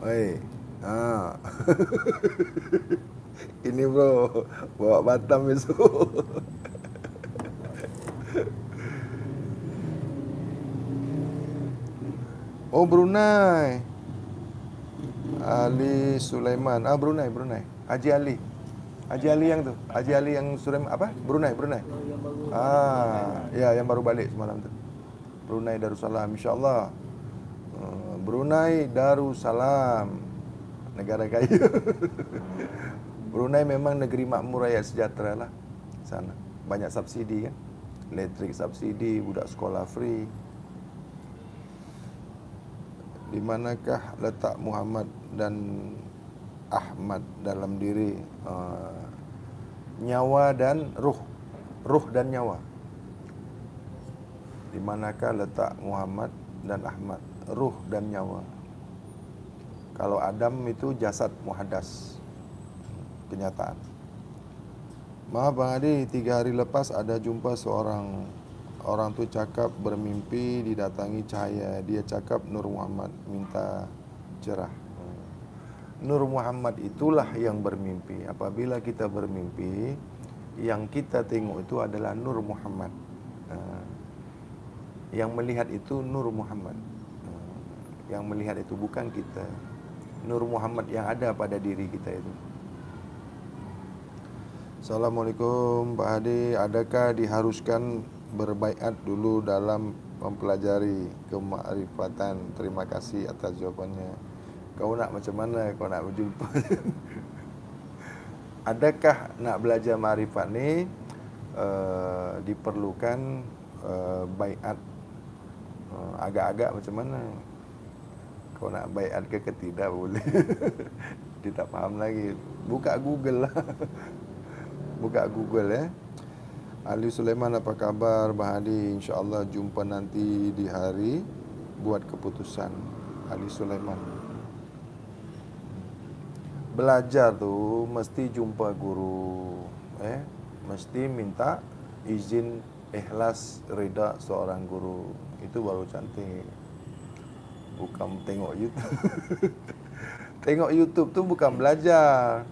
Oi. Ini bro, bawa Batam besok. Oh, Brunei. Ali Sulaiman. Brunei. Haji Ali yang tu. Haji Ali yang Sulaiman apa? Brunei. Yang baru Ya, yang baru balik semalam tu. Brunei Darussalam insya-Allah. Brunei Darussalam. Negara kaya. Brunei memang negeri makmur rakyat sejahtera lah. Sana banyak subsidi kan. Elektrik subsidi, budak sekolah free. Di manakah letak Muhammad dan Ahmad dalam diri? Nyawa dan ruh dan nyawa. Di manakah letak Muhammad dan Ahmad? Ruh dan nyawa. Kalau Adam itu jasad muhaddas, kenyataan. Maaf Bang Adi, 3 hari lepas ada jumpa seorang. Orang tu cakap bermimpi didatangi cahaya. Dia cakap Nur Muhammad minta cerah. Nur Muhammad itulah yang bermimpi. Apabila kita bermimpi, yang kita tengok itu adalah Nur Muhammad. Yang melihat itu Nur Muhammad. Yang melihat itu bukan kita. Nur Muhammad yang ada pada diri kita itu. Assalamualaikum Pak Hadi, adakah diharuskan berbaiat dulu dalam mempelajari kemakrifatan? Terima kasih atas jawapannya. Kau nak macam mana kau nak berjumpa? Adakah nak belajar makrifat ni diperlukan baiat? Agak-agak macam mana? Kau nak baiat ke tidak boleh. Dia tak faham lagi. Buka Google lah. Buka Google Ali Sulaiman, apa kabar Bang Hadi? InsyaAllah jumpa nanti di hari buat keputusan. Ali Sulaiman. Belajar tu mesti jumpa guru, mesti minta izin, ikhlas, rida seorang guru. Itu baru cantik. Bukan tengok YouTube. Tengok YouTube tu bukan belajar.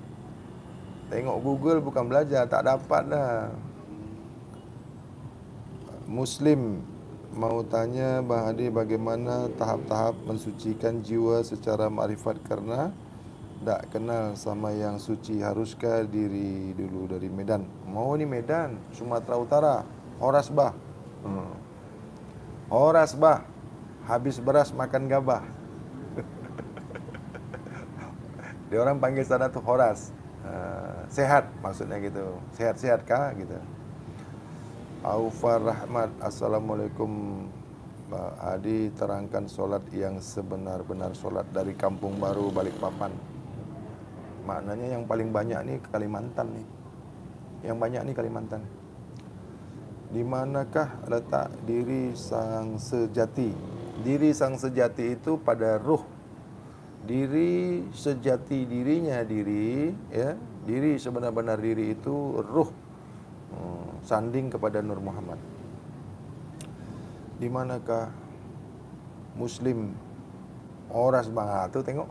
Tengok Google bukan belajar, tak dapat dah. Muslim mau tanya Bang Hadi, bagaimana tahap-tahap mensucikan jiwa secara makrifat karena tak kenal sama yang suci. Haruskah diri dulu dari Medan? Mau ni Medan, Sumatera Utara, Horas bah. Horas bah. Habis beras makan gabah. Dia orang panggil sana tu Horas. Sehat maksudnya gitu. Sehat-sehat kah gitu. Aufar Rahmat, Assalamualaikum Pak Hadi, terangkan solat yang sebenar-benar solat dari Kampung Baru, Balikpapan. Maknanya yang paling banyak ni Kalimantan ni. Yang banyak ni Kalimantan. Di manakah letak diri sang sejati? Diri sang sejati itu pada ruh. Diri sejati dirinya diri, ya. Diri sebenar-benar diri itu ruh. Sanding kepada Nur Muhammad. Di manakah Muslim Horas Bang? Tu tengok.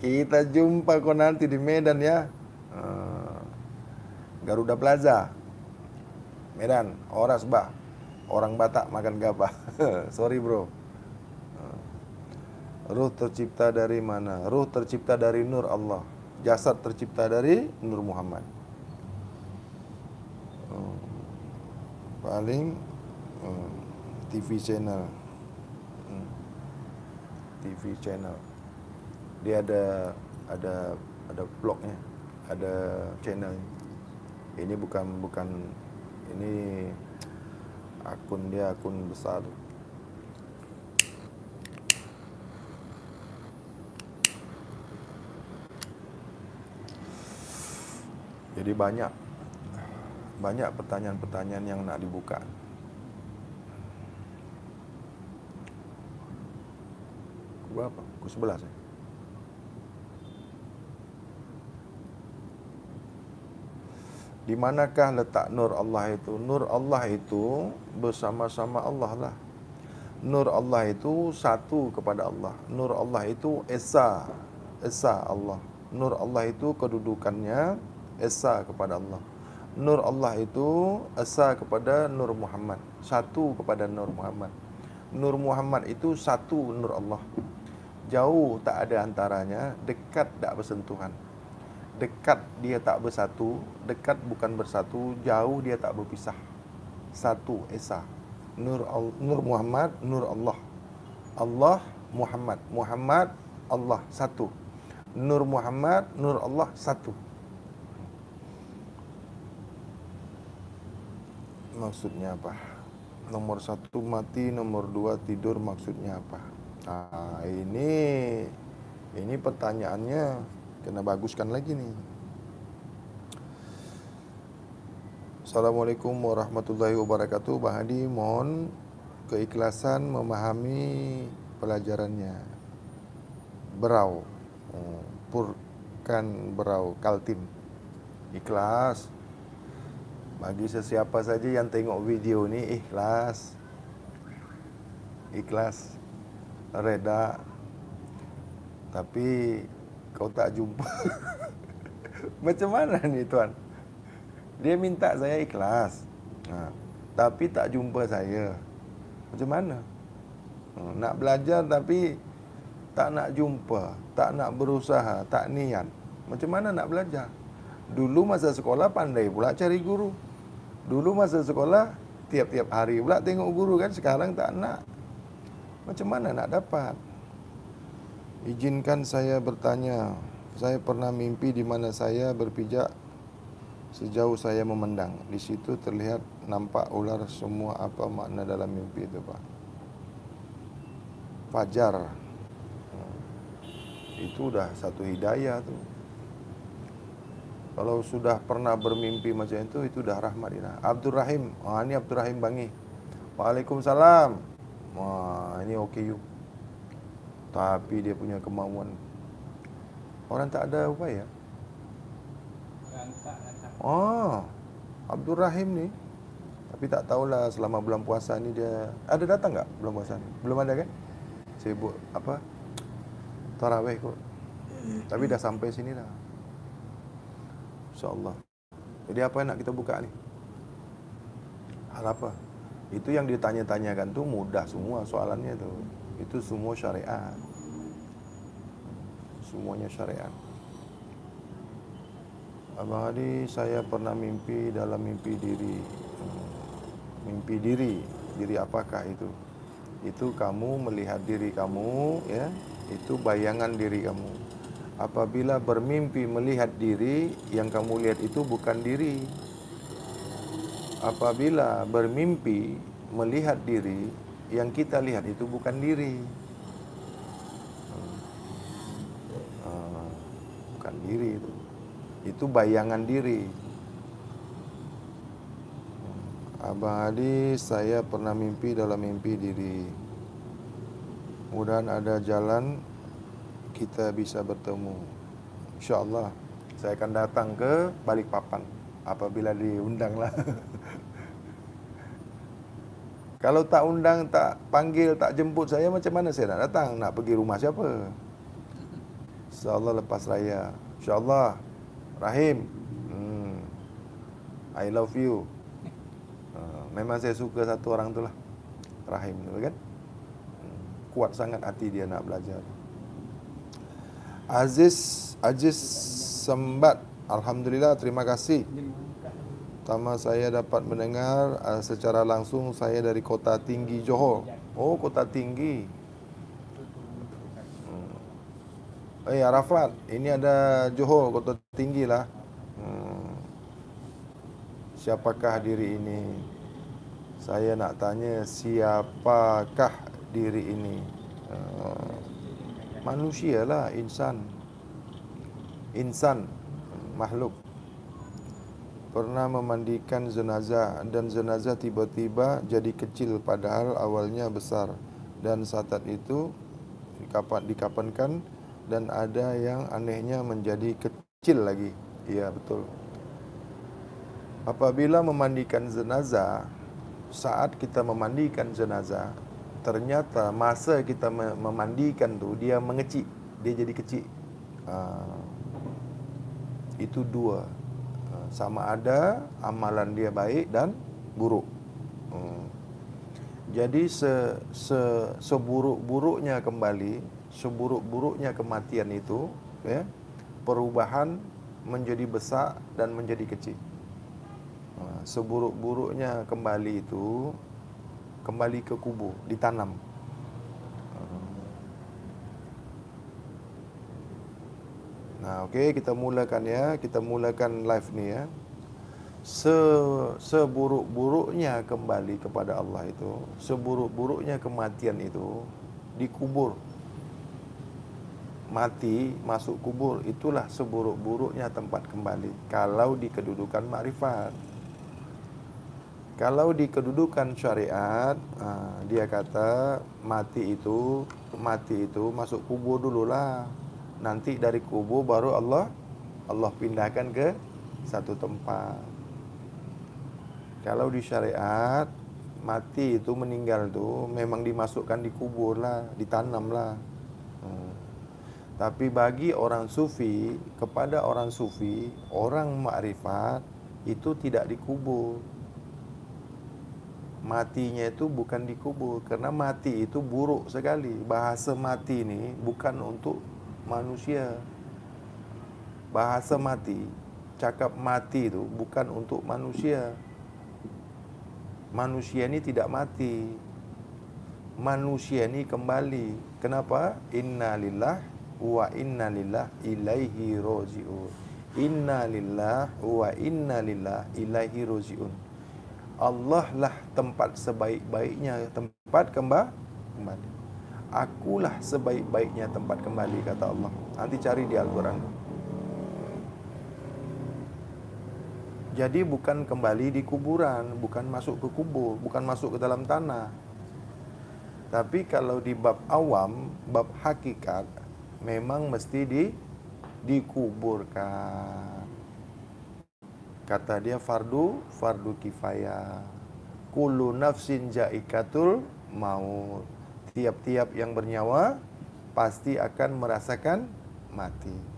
Kita jumpa kau nanti di Medan ya. Garuda Plaza, Medan, Horas bah. Orang Batak makan gabah. Sorry bro. Ruh tercipta dari mana? Ruh tercipta dari Nur Allah. Jasad tercipta dari Nur Muhammad. Paling TV channel. TV channel. Dia ada vlognya, ada channel. Ini bukan ini akun dia, akun besar. Jadi banyak pertanyaan-pertanyaan yang nak dibuka. Pukul berapa? Pukul 11 ya? Di manakah letak Nur Allah itu? Nur Allah itu bersama-sama Allah lah. Nur Allah itu satu kepada Allah. Nur Allah itu Esa Allah. Nur Allah itu kedudukannya Esa kepada Allah. Nur Allah itu esa kepada Nur Muhammad, satu kepada Nur Muhammad. Nur Muhammad itu satu Nur Allah. Jauh tak ada antaranya, dekat tak bersentuhan. Dekat dia tak bersatu, dekat bukan bersatu, jauh dia tak berpisah. Satu esa. Nur Muhammad, Nur Allah. Allah Muhammad, Muhammad Allah satu. Nur Muhammad, Nur Allah satu. Maksudnya apa? Nomor satu mati, nomor dua tidur, maksudnya apa? Ini pertanyaannya kena baguskan lagi nih. Assalamualaikum warahmatullahi wabarakatuh. Bang Hadi, mohon keikhlasan memahami pelajarannya. Berau, Purkan Berau, Kaltim. Ikhlas. Bagi sesiapa saja yang tengok video ni, ikhlas, reda. Tapi kau tak jumpa. Macam mana ni tuan? Dia minta saya ikhlas, tapi tak jumpa saya. Macam mana? Nak belajar tapi tak nak jumpa, tak nak berusaha, tak niat. Macam mana nak belajar? Dulu masa sekolah pandai pula cari guru. Dulu masa sekolah tiap-tiap hari pula tengok guru kan. Sekarang tak nak. Macam mana nak dapat? Izinkan saya bertanya. Saya pernah mimpi di mana saya berpijak sejauh saya memandang. Di situ terlihat nampak ular semua. Apa makna dalam mimpi itu, Pak? Fajar. Itu dah satu hidayah tu. Kalau sudah pernah bermimpi macam itu dah rahmat ini. Abdul Rahim, ini Abdul Rahim Bangi. Waalaikumsalam. Wah, ini OKU. Tapi dia punya kemauan. Orang tak ada upaya. Abdul Rahim ni. Tapi tak tahulah selama bulan puasa ni dia ada datang tak bulan puasa ni? Belum ada kan? Sibuk apa? Tarawih kot. Tapi dah sampai sini dah. InsyaAllah. Jadi apa yang nak kita buka ni? Hal apa? Itu yang ditanya-tanyakan tu mudah semua soalannya tu. Itu semua syariat. Semuanya syariat. Abang Hadi, saya pernah mimpi dalam mimpi diri. Mimpi diri. Diri apakah itu? Itu kamu melihat diri kamu, ya. Itu bayangan diri kamu. Apabila bermimpi melihat diri, yang kamu lihat itu bukan diri. Apabila bermimpi melihat diri, yang kita lihat itu bukan diri. Bukan diri itu. Itu bayangan diri. Abang Hadi, saya pernah mimpi dalam mimpi diri. Mudah-mudahan ada jalan kita bisa bertemu. InsyaAllah saya akan datang ke Balikpapan apabila diundang lah. Kalau tak undang, tak panggil, tak jemput saya, macam mana saya nak datang? Nak pergi rumah siapa? InsyaAllah lepas raya. InsyaAllah. Rahim, I love you. Memang saya suka satu orang tu lah, Rahim tu kan. Kuat sangat hati dia nak belajar. Aziz Sembat, alhamdulillah, terima kasih. Pertama saya dapat mendengar secara langsung, saya dari Kota Tinggi, Johor. Oh, Kota Tinggi. Arafat, ini ada Johor, Kota Tinggi lah. Siapakah diri ini? Saya nak tanya, siapakah diri ini? Manusia lah, insan, makhluk. Pernah memandikan jenazah dan jenazah tiba-tiba jadi kecil padahal awalnya besar, dan saat itu dikapankan dan ada yang anehnya menjadi kecil lagi. Iya, betul. Apabila memandikan jenazah, saat kita memandikan jenazah, ternyata masa kita memandikan tu dia mengecil, dia jadi kecil. Itu dua. Sama ada amalan dia baik dan buruk. Jadi seburuk-buruknya kembali, seburuk-buruknya kematian itu, ya, perubahan menjadi besar dan menjadi kecil. Seburuk-buruknya kembali itu kembali ke kubur, ditanam. Nah, okey, kita mulakan ya. Kita mulakan live ni ya. Seburuk-buruknya kembali kepada Allah itu, seburuk-buruknya kematian itu dikubur. Mati, masuk kubur, itulah seburuk-buruknya tempat kembali. Kalau di kedudukan makrifat. Kalau di kedudukan syariat, dia kata mati itu masuk kubur dululah. Nanti dari kubur baru Allah pindahkan ke satu tempat. Kalau di syariat, mati itu, meninggal itu memang dimasukkan di kubur lah, ditanam lah. Tapi bagi orang sufi, kepada orang sufi, orang makrifat, itu tidak dikubur. Matinya itu bukan dikubur, karena mati itu buruk sekali. Bahasa mati ini bukan untuk manusia. Bahasa mati, cakap mati itu bukan untuk manusia. Manusia ini tidak mati. Manusia ini kembali. Kenapa? Inna lillah wa inna lillah ilaihi roji'un. Inna lillah wa inna lillah ilaihi roji'un. Allah lah tempat sebaik-baiknya tempat kembali. Akulah sebaik-baiknya tempat kembali, kata Allah. Nanti cari di Al-Quran. Jadi bukan kembali di kuburan, bukan masuk ke kubur, bukan masuk ke dalam tanah. Tapi kalau di bab awam, bab hakikat, memang mesti dikuburkan. Kata dia fardu kifayah. Kullu nafsin ja'ikatul maut. Tiap-tiap yang bernyawa pasti akan merasakan mati.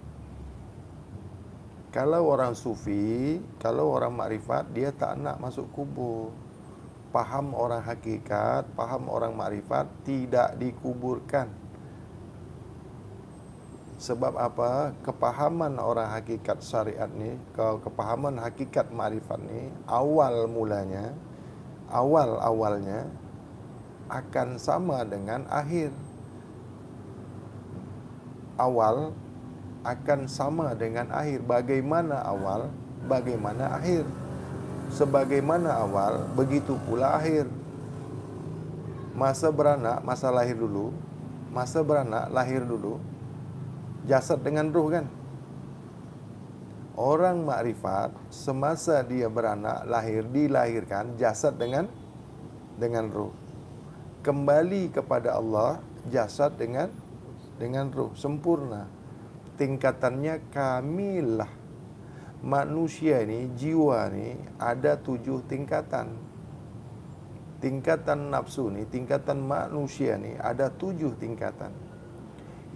Kalau orang sufi, kalau orang makrifat, dia tak nak masuk kubur. Paham orang hakikat, paham orang makrifat, tidak dikuburkan. Sebab apa? Kepahaman orang hakikat syariat ni, kepahaman hakikat makrifat ni, awalnya akan sama dengan akhir. Awal akan sama dengan akhir. Bagaimana awal, bagaimana akhir. Sebagaimana awal, begitu pula akhir. Masa beranak, masa lahir dulu. Masa beranak, lahir dulu. Jasad dengan ruh kan. Orang makrifat, semasa dia beranak, lahir, dilahirkan, jasad dengan ruh. Kembali kepada Allah, jasad dengan ruh. Sempurna. Tingkatannya kamilah. Manusia ni, jiwa ni ada 7 tingkatan. Tingkatan nafsu ni, tingkatan manusia ni ada 7 tingkatan.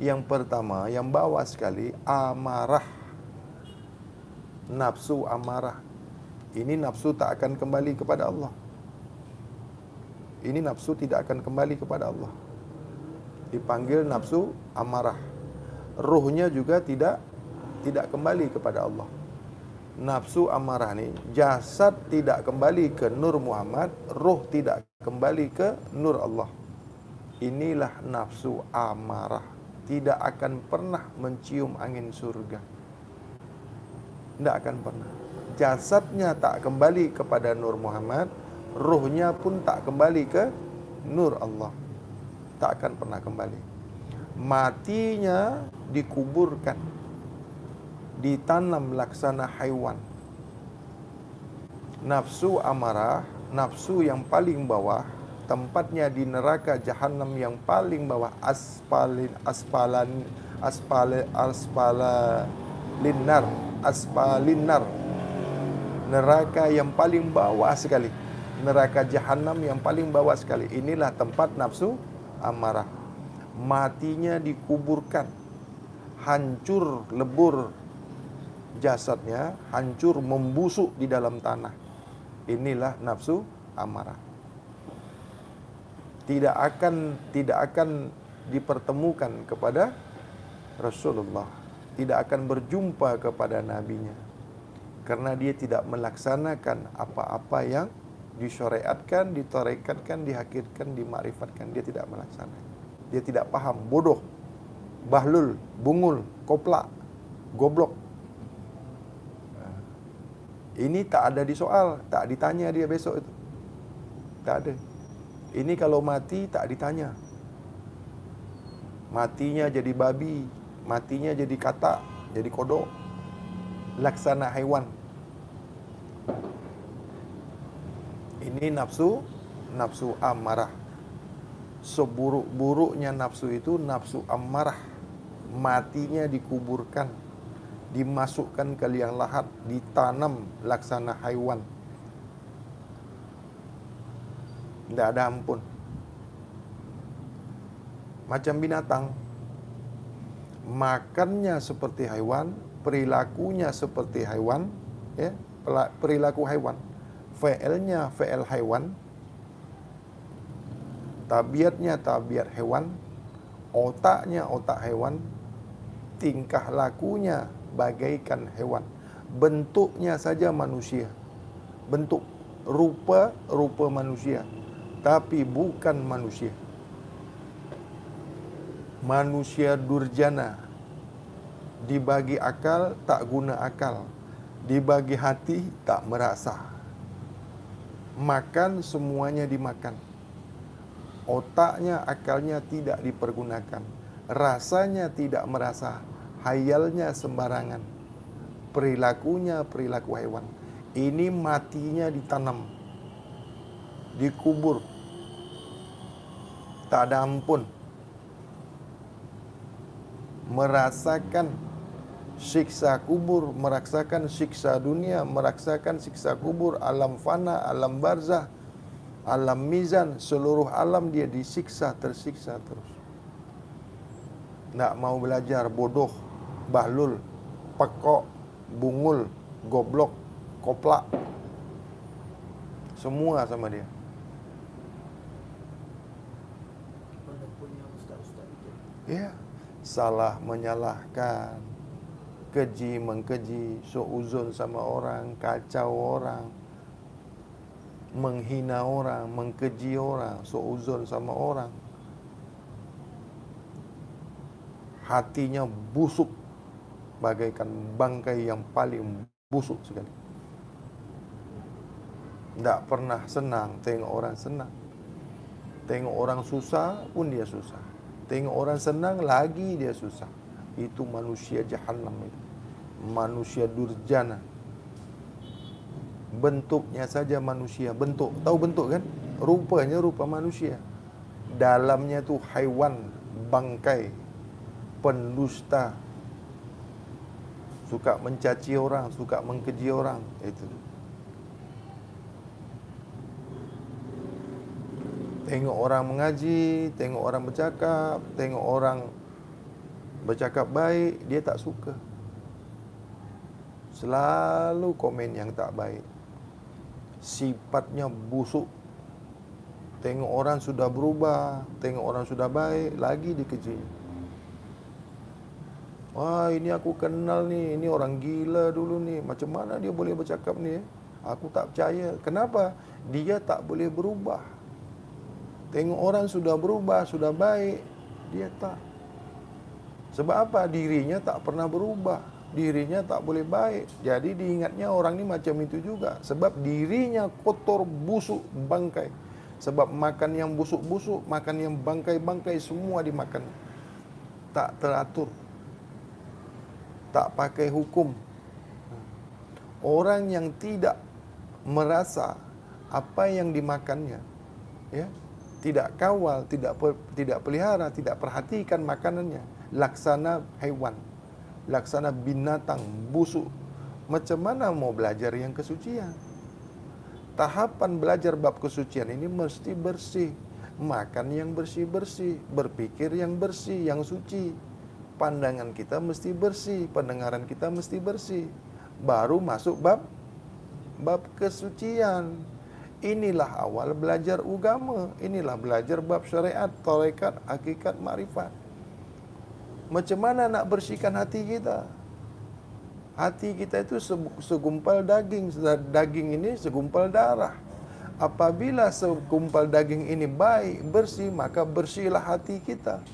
Yang pertama, yang bawah sekali, amarah. Nafsu amarah. Ini nafsu tak akan kembali kepada Allah. Ini nafsu tidak akan kembali kepada Allah. Dipanggil nafsu amarah. Ruhnya juga tidak kembali kepada Allah. Nafsu amarah ni, jasad tidak kembali ke Nur Muhammad, ruh tidak kembali ke Nur Allah. Inilah nafsu amarah. Tidak akan pernah mencium angin surga. Tidak akan pernah. Jasadnya tak kembali kepada Nur Muhammad, ruhnya pun tak kembali ke Nur Allah. Tak akan pernah kembali. Matinya dikuburkan, ditanam laksana haiwan. Nafsu amarah, nafsu yang paling bawah, tempatnya di neraka Jahannam yang paling bawah, aspalinar. Neraka yang paling bawah sekali. Neraka Jahannam yang paling bawah sekali. Inilah tempat nafsu amarah. Matinya dikuburkan, hancur lebur jasadnya, hancur membusuk di dalam tanah. Inilah nafsu amarah. Tidak akan dipertemukan kepada Rasulullah, tidak akan berjumpa kepada nabinya, karena dia tidak melaksanakan apa-apa yang disyariatkan, ditarekatkan, dihakikatkan, dimakrifatkan. Dia tidak melaksanakan. Dia tidak paham, bodoh, bahlul, bungul, koplak, goblok. Ini tak ada di soal, tak ditanya dia besok itu. Tak ada. Ini kalau mati tak ditanya. Matinya jadi babi, matinya jadi katak, jadi kodok, laksana haiwan. Ini nafsu amarah. Seburuk-buruknya nafsu itu nafsu amarah. Matinya dikuburkan, dimasukkan ke liang lahat, ditanam laksana haiwan. Tidak ada ampun. Macam binatang, makannya seperti haiwan, perilakunya seperti haiwan, ya, perilaku haiwan, fi'ilnya fi'il haiwan, tabiatnya tabiat hewan, otaknya otak hewan, tingkah lakunya bagaikan hewan, bentuknya saja manusia, bentuk rupa manusia, tapi bukan manusia. Manusia durjana, dibagi akal tak guna akal, dibagi hati tak merasa. Makan semuanya dimakan, otaknya, akalnya tidak dipergunakan, rasanya tidak merasa, hayalnya sembarangan, perilakunya perilaku hewan. Ini matinya ditanam, dikubur, tak ada ampun. Merasakan siksa kubur, merasakan siksa dunia, merasakan siksa kubur, alam fana, alam barzah, alam mizan, seluruh alam dia disiksa, tersiksa terus. Nak mau belajar, bodoh, bahlul, pekok, bungul, goblok, koplak, semua sama dia. Walaupun yang ustaz-ustaz itu. Ya, salah menyalahkan, keji mengkeji, suuzon sama orang, kacau orang, menghina orang, mengkeji orang, suuzon sama orang. Hatinya busuk bagaikan bangkai yang paling busuk sekali. Tak pernah senang tengok orang senang. Tengok orang susah pun dia susah. Tengok orang senang lagi dia susah. Itu manusia jahannam itu. Manusia durjana. Bentuknya saja manusia. Bentuk, tahu bentuk kan? Rupanya rupa manusia. Dalamnya tu haiwan, bangkai, pendusta. Suka mencaci orang, suka mengkeji orang. Itu. Tengok orang mengaji, tengok orang bercakap, tengok orang bercakap baik, dia tak suka. Selalu komen yang tak baik. Sifatnya busuk. Tengok orang sudah berubah, tengok orang sudah baik, lagi dikeji. Wah, ini aku kenal ni, ini orang gila dulu ni. Macam mana dia boleh bercakap ni? Aku tak percaya. Kenapa? Dia tak boleh berubah. Tengok orang sudah berubah, sudah baik, dia tak. Sebab apa? Dirinya tak pernah berubah. Dirinya tak boleh baik. Jadi diingatnya orang ni macam itu juga. Sebab dirinya kotor, busuk, bangkai. Sebab makan yang busuk-busuk, makan yang bangkai-bangkai, semua dimakan. Tak teratur. Tak pakai hukum. Orang yang tidak merasa apa yang dimakannya, ya, tidak kawal, tidak pelihara, tidak perhatikan makanannya, laksana haiwan, laksana binatang busuk. Macam mana mau belajar yang kesucian? Tahapan belajar bab kesucian ini mesti bersih. Makan yang bersih-bersih, berpikir yang bersih, yang suci. Pandangan kita mesti bersih, pendengaran kita mesti bersih. Baru masuk bab kesucian. Inilah awal belajar agama. Inilah belajar bab syariat, tarekat, hakikat, makrifat. Macam mana nak bersihkan hati kita? Hati kita itu segumpal daging. Daging ini segumpal darah. Apabila segumpal daging ini baik, bersih, maka bersihlah hati kita.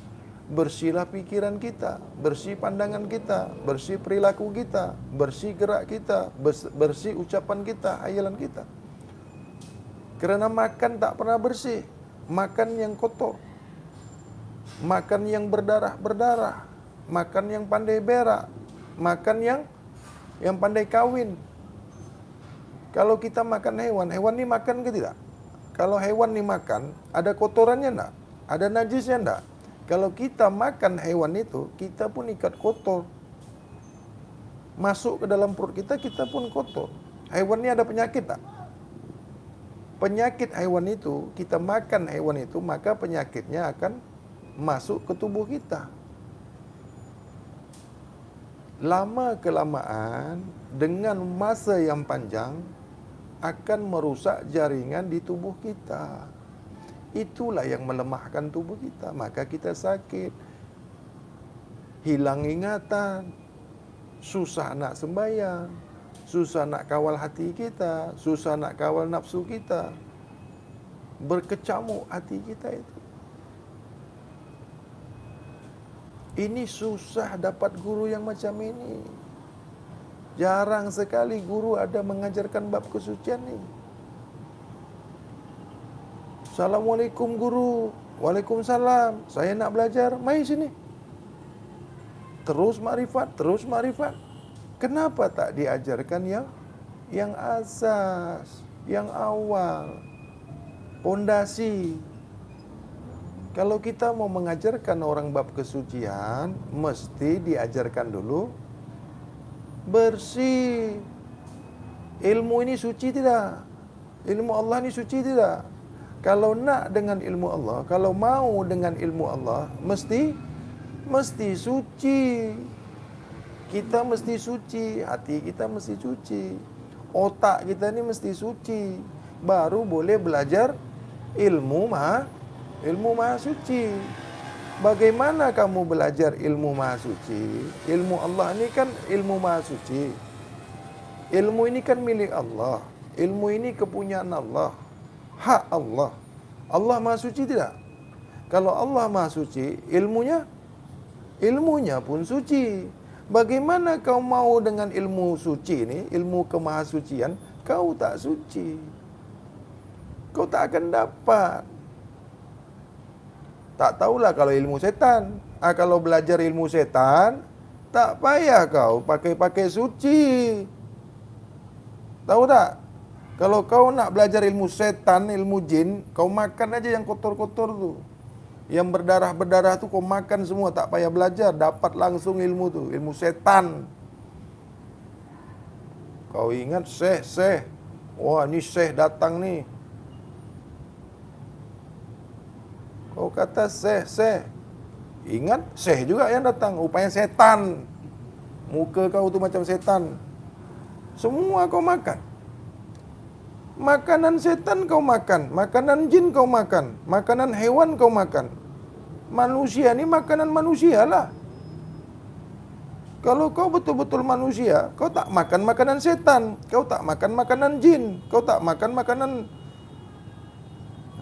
Bersihlah pikiran kita, bersih pandangan kita, bersih perilaku kita, bersih gerak kita, bersih ucapan kita, hayalan kita. Kerana makan tak pernah bersih. Makan yang kotor. Makan yang berdarah-berdarah. Makan yang pandai berak. Makan yang pandai kawin. Kalau kita makan hewan, hewan ni makan ke tidak? Kalau hewan ni makan, ada kotorannya enggak? Ada najisnya enggak? Kalau kita makan hewan itu, kita pun ikat kotor. Masuk ke dalam perut kita, kita pun kotor. Hewan ni ada penyakit tak? Penyakit hewan itu, kita makan hewan itu, maka penyakitnya akan masuk ke tubuh kita. Lama kelamaan, dengan masa yang panjang, akan merusak jaringan di tubuh kita. Itulah yang melemahkan tubuh kita. Maka kita sakit, hilang ingatan, susah nak sembahyang, susah nak kawal hati kita, susah nak kawal nafsu kita. Berkecamuk hati kita itu. Ini susah dapat guru yang macam ini. Jarang sekali guru ada mengajarkan bab kesucian ni. Assalamualaikum guru. Waalaikumsalam. Saya nak belajar. Mai sini. Terus makrifat, terus makrifat. Kenapa tak diajarkan yang yang asas, yang awal, pondasi. Kalau kita mau mengajarkan orang bab kesucian, mesti diajarkan dulu bersih. Ilmu ini suci tidak? Ilmu Allah ini suci tidak? Kalau nak dengan ilmu Allah, kalau mau dengan ilmu Allah, mesti suci. Kita mesti suci, hati kita mesti suci, otak kita ini mesti suci. Baru boleh belajar ilmu maha suci. Bagaimana kamu belajar ilmu maha suci? Ilmu Allah ini kan ilmu maha suci. Ilmu ini kan milik Allah. Ilmu ini kepunyaan Allah. Hak Allah. Allah maha suci tidak? Kalau Allah maha suci, ilmunya pun suci. Bagaimana kau mau dengan ilmu suci ini, ilmu kemahasucian, kau tak suci? Kau tak akan dapat. Tak tahulah kalau ilmu setan. Kalau belajar ilmu setan, tak payah kau pakai suci. Tahu tak? Kalau kau nak belajar ilmu setan, ilmu jin, kau makan aja yang kotor-kotor tu. Yang berdarah-berdarah tu kau makan semua, tak payah belajar, dapat langsung ilmu tu, ilmu setan. Kau ingat Syekh. Wah, ni Syekh datang ni. Kau kata Syekh. Ingat Syekh juga yang datang, rupanya setan. Muka kau tu macam setan. Semua kau makan. Makanan setan kau makan, makanan jin kau makan, makanan hewan kau makan. Manusia ni makanan manusia lah. Kalau kau betul-betul manusia, kau tak makan makanan setan, kau tak makan makanan jin, kau tak makan makanan...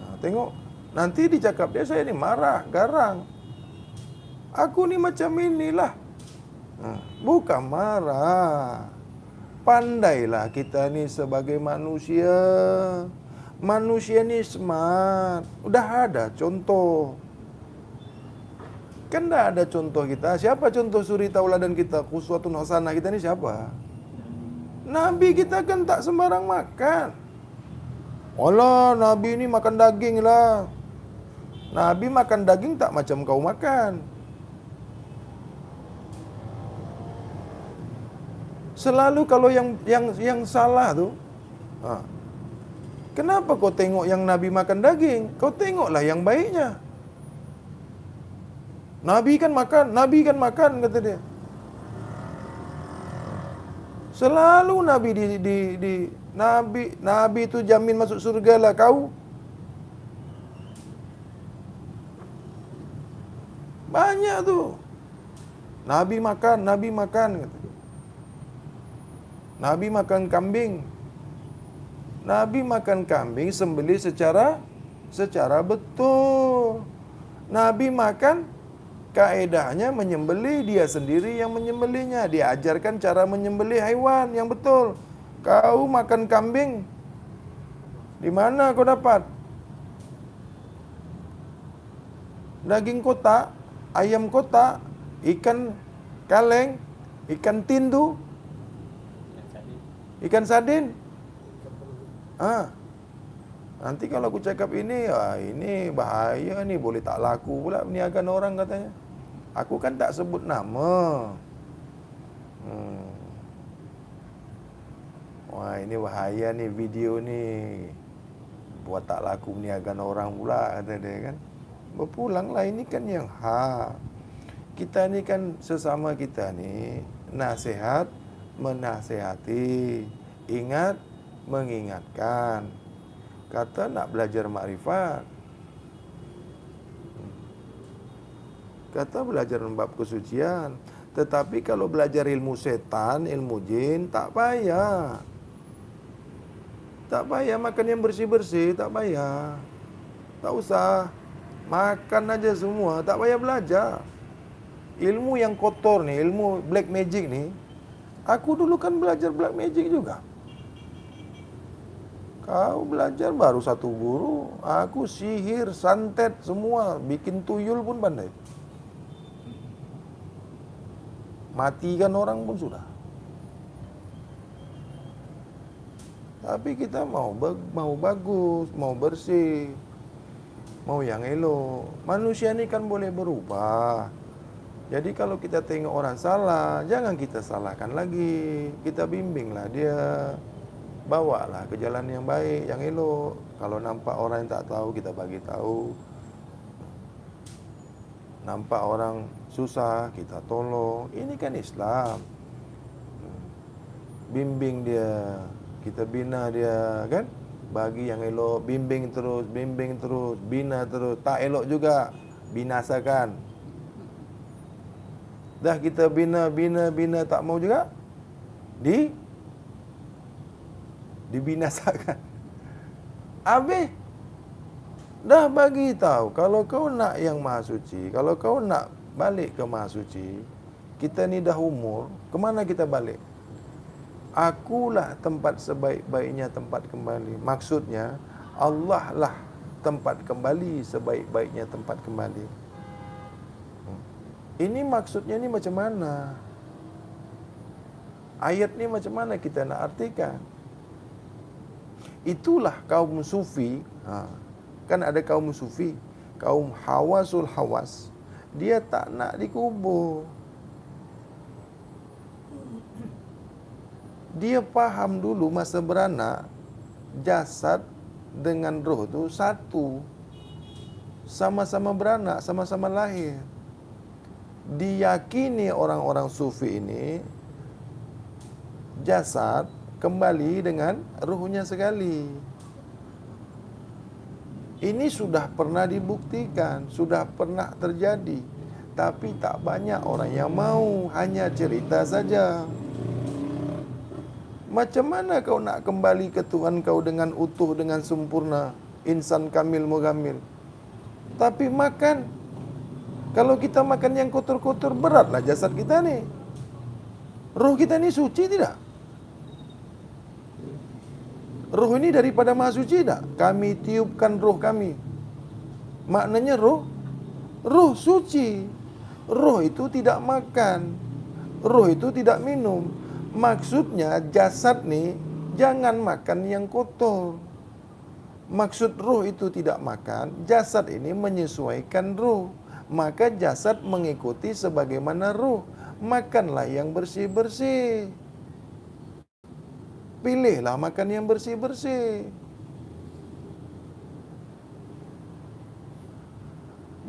Nah, tengok, nanti dicakap dia, saya ni marah, garang. Aku ni macam inilah. Bukan marah. Pandailah kita ni sebagai manusia. Manusia ni smart. Udah ada contoh. Kan dah ada contoh kita. Siapa contoh suri tauladan kita? Quswatun hasanah kita ni siapa? Nabi kita kan tak sembarang makan. Alah, Nabi ni makan daging lah. Nabi makan daging tak macam kau makan. Selalu kalau yang salah tu, kenapa kau tengok yang Nabi makan daging? Kau tengoklah yang baiknya. Nabi kan makan, kata dia. Selalu Nabi tu jamin masuk surga lah kau. Banyak tu. Nabi makan, kata. Nabi makan kambing. Nabi makan kambing sembelih secara betul. Nabi makan, kaedahnya menyembelih, dia sendiri yang menyembelihnya. Diajarkan cara menyembelih haiwan yang betul. Kau makan kambing, di mana kau dapat? Daging kotak, ayam kotak, ikan kaleng, ikan tindu, ikan sardin. Nanti kalau aku cakap ini, ini bahaya ni, boleh tak laku pula berniagaan orang katanya. Aku kan tak sebut nama. Wah, ini bahaya ni video ni. Buat tak laku berniagaan orang pula, kata dia kan. Berpulanglah, ini kan yang hak. Kita ni kan sesama kita ni, nasihat menasihati, ingat mengingatkan. Kata nak belajar makrifat, kata belajar bab kesucian. Tetapi kalau belajar ilmu setan, ilmu jin, tak payah. Tak payah makan yang bersih-bersih, tak payah. Tak usah. Makan aja semua, tak payah belajar. Ilmu yang kotor ni, ilmu black magic ni, aku dulu kan belajar black magic juga. Kau belajar baru satu guru, aku sihir, santet semua, bikin tuyul pun pandai. Matikan orang pun sudah. Tapi kita mau bagus, mau bersih, mau yang elok. Manusia ini kan boleh berubah. Jadi kalau kita tengok orang salah, jangan kita salahkan lagi. Kita bimbinglah dia. Bawalah ke jalan yang baik, yang elok. Kalau nampak orang yang tak tahu, kita bagi tahu. Nampak orang susah, kita tolong. Ini kan Islam. Bimbing dia, kita bina dia, kan? Bagi yang elok, bimbing terus, bina terus. Tak elok juga, binasakan. Dah kita bina, tak mau juga, dibinasakan. Habis, dah bagi tahu, kalau kau nak yang Maha Suci, kalau kau nak balik ke Maha Suci, kita ni dah umur, kemana kita balik? Akulah tempat sebaik-baiknya tempat kembali. Maksudnya, Allah lah tempat kembali sebaik-baiknya tempat kembali. Ini maksudnya ni macam mana? Ayat ni macam mana kita nak artikan? Itulah kaum sufi. Kan ada kaum sufi, kaum hawasul hawas. Dia tak nak dikubur. Dia faham dulu masa beranak, jasad dengan roh tu satu. Sama-sama beranak, sama-sama lahir. Diyakini orang-orang sufi ini, jasad kembali dengan ruhnya sekali. Ini sudah pernah dibuktikan, sudah pernah terjadi. Tapi tak banyak orang yang mau, hanya cerita saja. Macam mana kau nak kembali ke Tuhan kau dengan utuh, dengan sempurna, insan kamil mugamil? Tapi makan, kalau kita makan yang kotor-kotor, beratlah jasad kita ni. Roh kita ni suci tidak? Roh ini daripada Maha Suci tak? Kami tiupkan roh kami. Maknanya roh suci. Roh itu tidak makan. Roh itu tidak minum. Maksudnya jasad ni jangan makan yang kotor. Maksud roh itu tidak makan, jasad ini menyesuaikan roh. Maka jasad mengikuti sebagaimana roh. Makanlah yang bersih-bersih. Pilihlah makan yang bersih-bersih.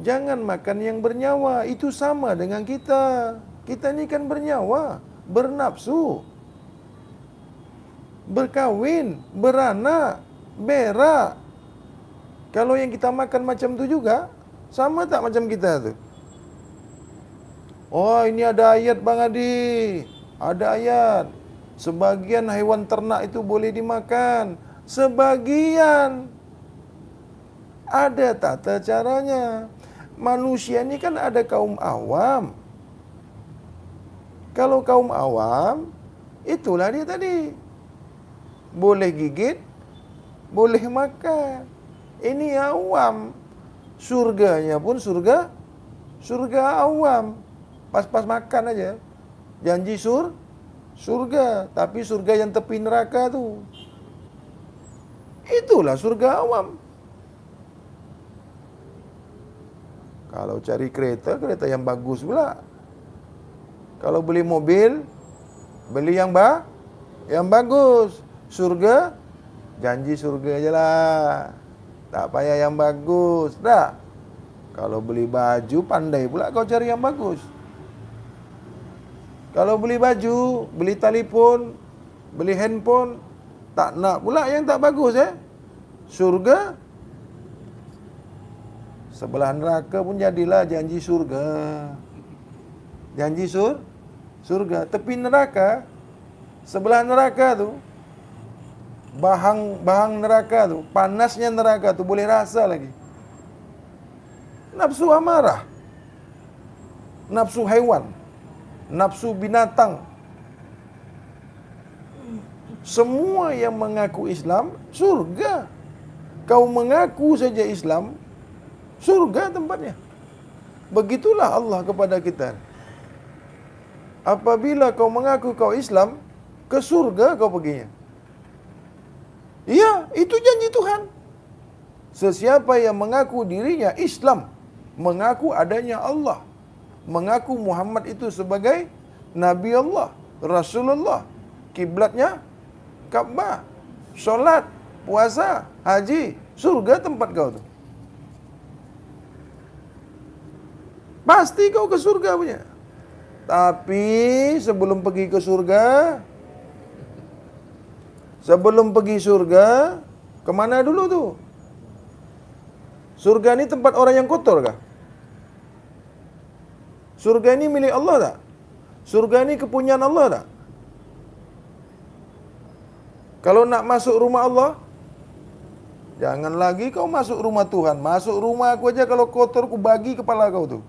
Jangan makan yang bernyawa. Itu sama dengan kita. Kita ni kan bernyawa, bernafsu, berkahwin, beranak, berak. Kalau yang kita makan macam tu juga, sama tak macam kita tu? Oh, ini ada ayat Bang Adi. Ada ayat. Sebagian haiwan ternak itu boleh dimakan. Sebagian. Ada tata caranya. Manusia ini kan ada kaum awam. Kalau kaum awam, itulah dia tadi. Boleh gigit, boleh makan. Ini awam. Surganya pun surga awam. Pas-pas makan aja. Janji surga. Tapi surga yang tepi neraka tu. Itulah surga awam. Kalau cari kereta yang bagus pula. Kalau beli mobil, beli yang bagus. Surga, janji surga je lah. Tak payah yang bagus. Dah. Kalau beli baju, pandai pula kau cari yang bagus. Kalau beli baju, beli telefon, beli handphone, tak nak pula yang tak bagus Surga. Sebelah neraka pun jadilah janji surga. Janji surga. Tepi neraka, sebelah neraka tu, bahang neraka tu, panasnya neraka tu boleh rasa lagi. Nafsu amarah, nafsu haiwan, nafsu binatang. Semua yang mengaku Islam, surga. Kau mengaku saja Islam, surga tempatnya. Begitulah Allah kepada kita. Apabila kau mengaku kau Islam, ke surga kau perginya. Iya, itu janji Tuhan. Sesiapa yang mengaku dirinya Islam, mengaku adanya Allah, mengaku Muhammad itu sebagai Nabi Allah, Rasulullah, kiblatnya Ka'bah, solat, puasa, haji, surga tempat kau tu. Pasti kau ke surga punya. Tapi sebelum pergi ke surga, kemana dulu tu? Surga ni tempat orang yang kotor kah? Surga ini milik Allah tak? Surga ini kepunyaan Allah tak? Kalau nak masuk rumah Allah, jangan lagi kau masuk rumah Tuhan. Masuk rumah aku aja kalau kotor, aku bagi kepala kau tu.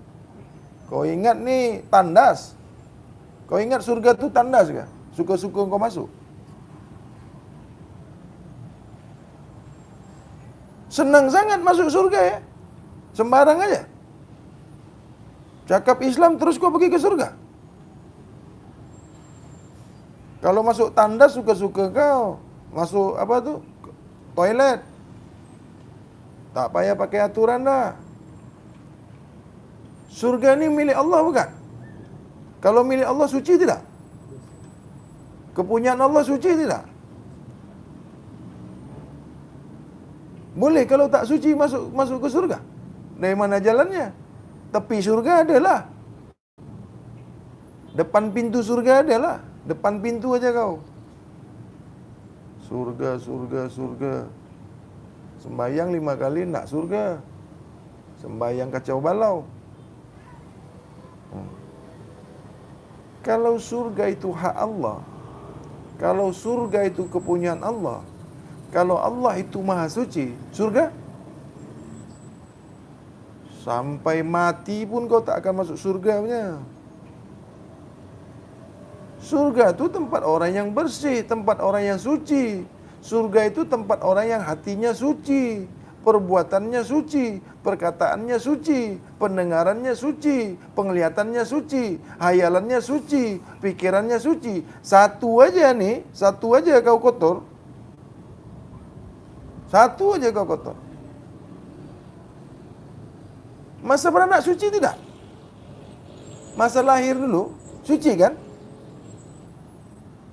Kau ingat ni tandas? Kau ingat surga tu tandas kah? Suka-suka kau masuk. Senang sangat masuk surga ya. Sembarang aja. Cakap Islam terus kau pergi ke surga. Kalau masuk tandas suka-suka kau. Masuk apa tu? Toilet. Tak payah pakai aturan dah. Surga ni milik Allah bukan? Kalau milik Allah suci tidak? Kepunyaan Allah suci tidak? Boleh kalau tak suci masuk ke surga? Dari mana jalannya? Tepi surga adalah. Depan pintu surga adalah. Depan pintu aja kau. Surga, surga, surga. Sembayang 5 kali nak surga. Sembayang kacau balau. Kalau surga itu hak Allah, kalau surga itu kepunyaan Allah, kalau Allah itu maha suci, surga sampai mati pun kau tak akan masuk surga punya. Surga itu tempat orang yang bersih, tempat orang yang suci. Surga itu tempat orang yang hatinya suci, perbuatannya suci, perkataannya suci, pendengarannya suci, penglihatannya suci, hayalannya suci, pikirannya suci. Satu aja kau kotor. Satu aja kau kotor. Masa beranak suci tidak? Masa lahir dulu suci kan?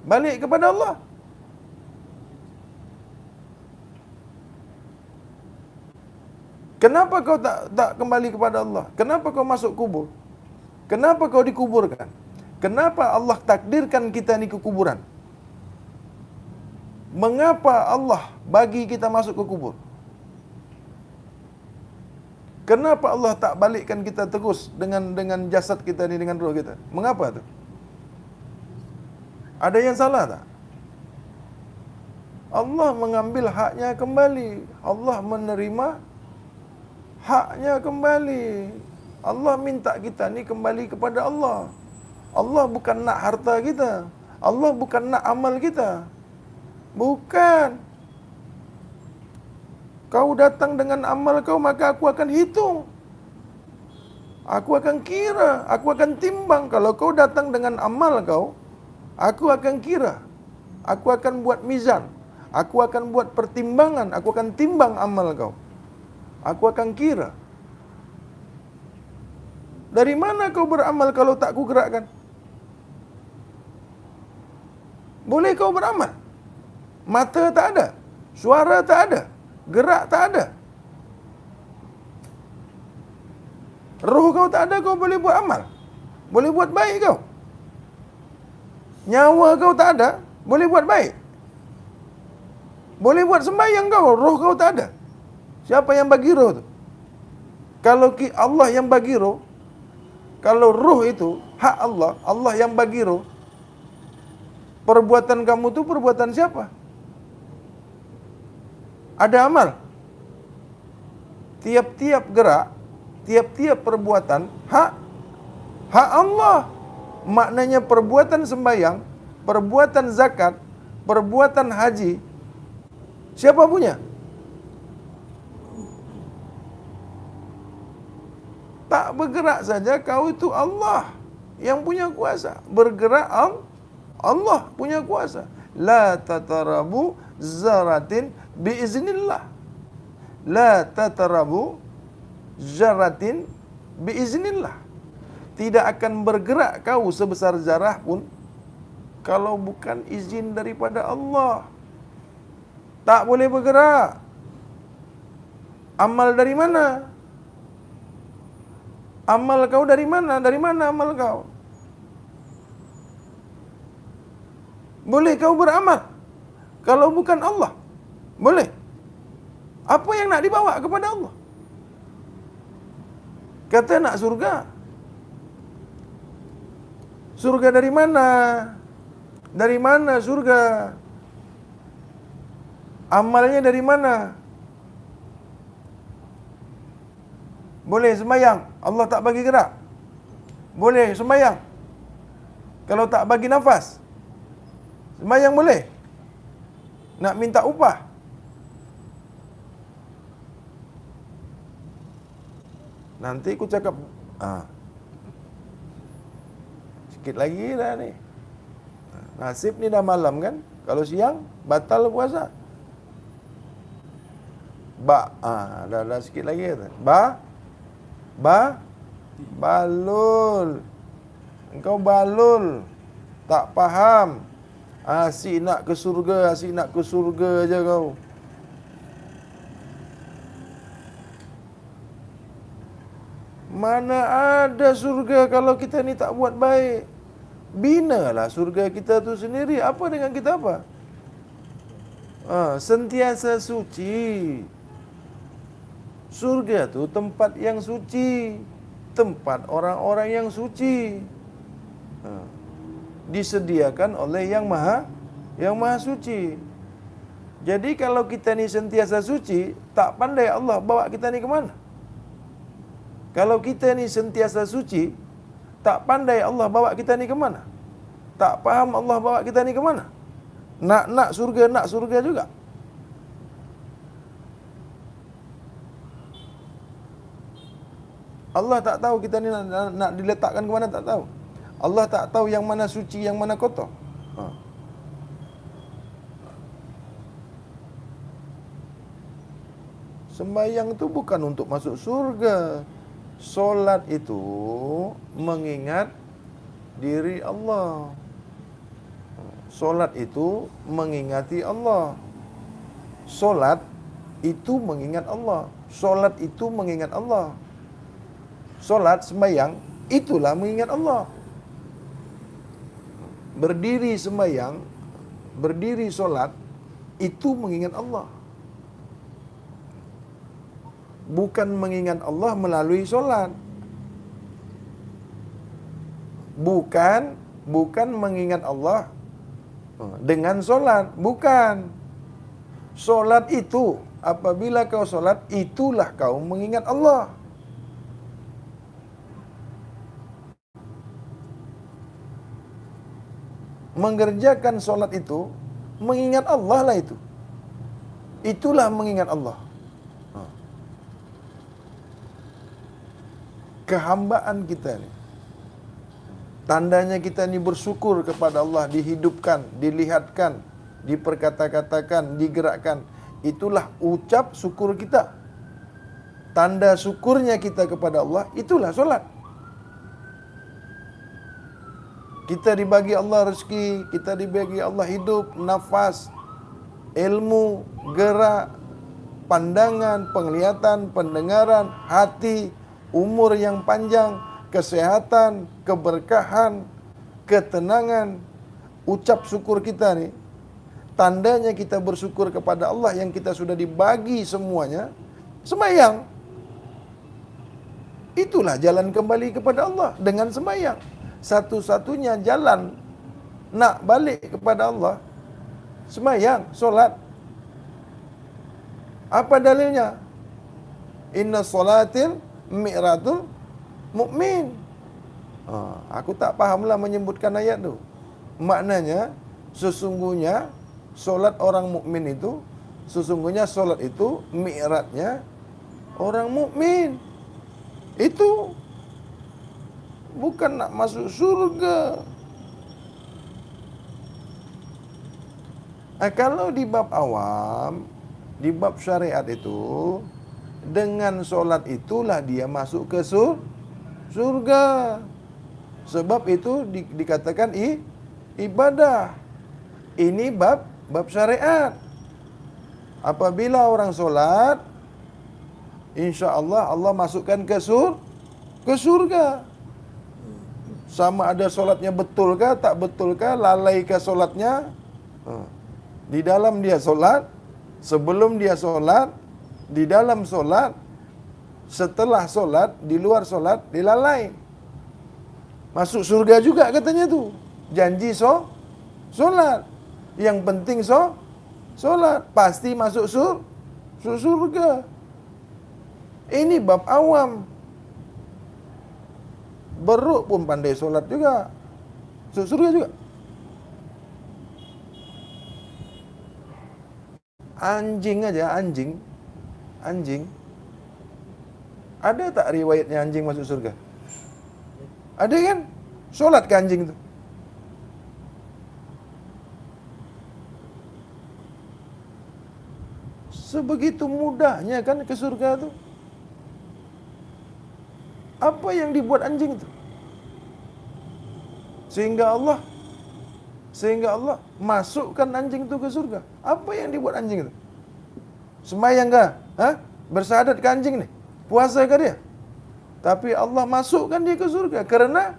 Balik kepada Allah. Kenapa kau tak kembali kepada Allah? Kenapa kau masuk kubur? Kenapa kau dikuburkan? Kenapa Allah takdirkan kita ni ke kuburan? Mengapa Allah bagi kita masuk ke kubur? Kenapa Allah tak balikkan kita terus dengan jasad kita ni, dengan roh kita? Mengapa tu? Ada yang salah tak? Allah mengambil haknya kembali. Allah menerima haknya kembali. Allah minta kita ni kembali kepada Allah. Allah bukan nak harta kita. Allah bukan nak amal kita. Bukan. Kau datang dengan amal kau, maka aku akan hitung. Aku akan kira, aku akan timbang. Kalau kau datang dengan amal kau, aku akan kira. Aku akan buat mizan. Aku akan buat pertimbangan. Aku akan timbang amal kau. Aku akan kira. Dari mana kau beramal kalau tak ku gerakkan? Boleh kau beramal? Mata tak ada, suara tak ada, gerak tak ada. Roh kau tak ada, kau boleh buat amal? Boleh buat baik kau? Nyawa kau tak ada, boleh buat baik? Boleh buat sembahyang kau, roh kau tak ada. Siapa yang bagi roh tu? Kalau Allah yang bagi roh, kalau roh itu hak Allah, Allah yang bagi roh, perbuatan kamu tu perbuatan siapa? Ada amal. Tiap-tiap gerak, tiap-tiap perbuatan hak Allah. Maknanya perbuatan sembahyang, perbuatan zakat, perbuatan haji, siapa punya? Tak bergerak saja kau itu Allah yang punya kuasa. Bergerak Allah punya kuasa. La tatarabu zaratin biiznillah. La tatarabu zaratin biiznillah. Tidak akan bergerak kau sebesar zarah pun kalau bukan izin daripada Allah. Tak boleh bergerak. Amal dari mana? Amal kau dari mana? Dari mana amal kau? Boleh kau beramal kalau bukan Allah? Boleh. Apa yang nak dibawa kepada Allah? Kata nak surga. Surga dari mana? Dari mana surga? Amalnya dari mana? Boleh sembahyang, Allah tak bagi gerak. Boleh sembahyang kalau tak bagi nafas. Sembahyang boleh. Nak minta upah. Nanti aku cakap sikit lagi dah ni. Nasib ni dah malam kan. Kalau siang batal puasa. Dah sikit lagi kata. Balul. Engkau balul. Tak faham. Asyik nak ke surga, asyik nak ke surga aja kau. Mana ada surga kalau kita ni tak buat baik. Binalah surga kita tu sendiri. Apa dengan kita apa? Sentiasa suci. Surga tu tempat yang suci. Tempat orang-orang yang suci. Disediakan oleh yang maha suci. Jadi kalau kita ni sentiasa suci, tak pandai Allah bawa kita ni ke mana? Kalau kita ni sentiasa suci, tak pandai Allah bawa kita ni ke mana? Tak faham Allah bawa kita ni ke mana? Nak surga juga. Allah tak tahu kita ni nak diletakkan ke mana, tak tahu. Allah tak tahu yang mana suci, yang mana kotor. Sembahyang itu bukan untuk masuk surga. Solat itu mengingat diri Allah. Solat itu mengingati Allah. Solat itu mengingat Allah. Solat itu mengingat Allah. Solat, sembahyang, itulah mengingat Allah. Berdiri sembahyang, berdiri solat, itu mengingat Allah. Bukan mengingat Allah melalui solat. Bukan mengingat Allah dengan solat. Bukan. Solat itu, apabila kau solat, itulah kau mengingat Allah. Mengerjakan solat itu, mengingat Allah lah itu. Itulah mengingat Allah. Kehambaan kita ni, tandanya kita ni bersyukur kepada Allah, dihidupkan, dilihatkan, diperkata-katakan, digerakkan. Itulah ucap syukur kita. Tanda syukurnya kita kepada Allah, itulah solat. Kita dibagi Allah rezeki, kita dibagi Allah hidup, nafas, ilmu, gerak, pandangan, penglihatan, pendengaran, hati, umur yang panjang, kesehatan, keberkahan, ketenangan. Ucap syukur kita ni, tandanya kita bersyukur kepada Allah yang kita sudah dibagi semuanya. Sembahyang, itulah jalan kembali kepada Allah dengan sembahyang. Satu-satunya jalan nak balik kepada Allah, sembahyang, solat. Apa dalilnya? Inna salatil mi'ratul mu'min. Aku tak fahamlah menyebutkan ayat tu. Maknanya sesungguhnya solat orang mukmin itu, sesungguhnya solat itu mi'ratnya orang mukmin. Itu bukan nak masuk surga. Kalau di bab awam, di bab syariat itu, dengan solat itulah dia masuk ke surga. Sebab itu dikatakan ibadah. Ini bab syariat. Apabila orang solat, insya Allah Allah masukkan ke surga. Sama ada solatnya betulkah, tak betulkah, lalaikah solatnya? Di dalam dia solat, sebelum dia solat, di dalam solat, setelah solat, di luar solat, dilalai. Masuk surga juga katanya tu. Janji solat. Yang penting solat. Pasti masuk surga. Ini bab awam. Beruk pun pandai solat juga. Surga juga. Anjing aja, anjing. Ada tak riwayatnya anjing masuk surga? Ada kan? Solat ke anjing itu? Sebegitu mudahnya kan ke surga itu. Apa yang dibuat anjing itu? Sehingga Allah masukkan anjing itu ke surga. Apa yang dibuat anjing itu? Semayang kah? Bersahadat ke anjing nih? Puasa ke dia? Tapi Allah masukkan dia ke surga. Karena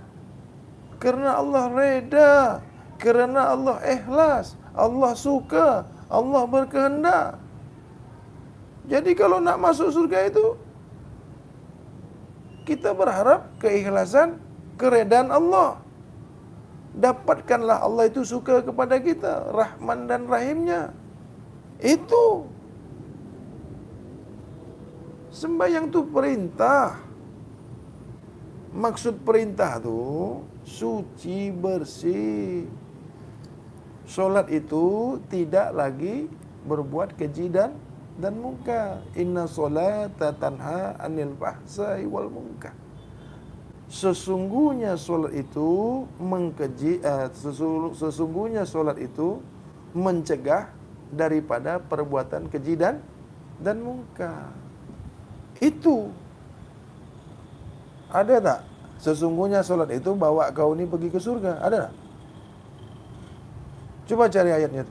Allah reda. Karena Allah ikhlas. Allah suka. Allah berkehendak. Jadi kalau nak masuk surga itu, kita berharap keikhlasan, keredaan Allah. Dapatkanlah Allah itu suka kepada kita, Rahman dan Rahimnya. Itu. Sembahyang tu perintah. Maksud perintah tu suci, bersih. Solat itu tidak lagi berbuat keji dan munkar. Inna solata tanha anil fahsai wal munkar. Sesungguhnya solat itu sesungguhnya solat itu mencegah daripada perbuatan keji dan munkar. Itu. Ada tak? Sesungguhnya solat itu bawa kau ni pergi ke surga. Ada tak? Coba cari ayatnya.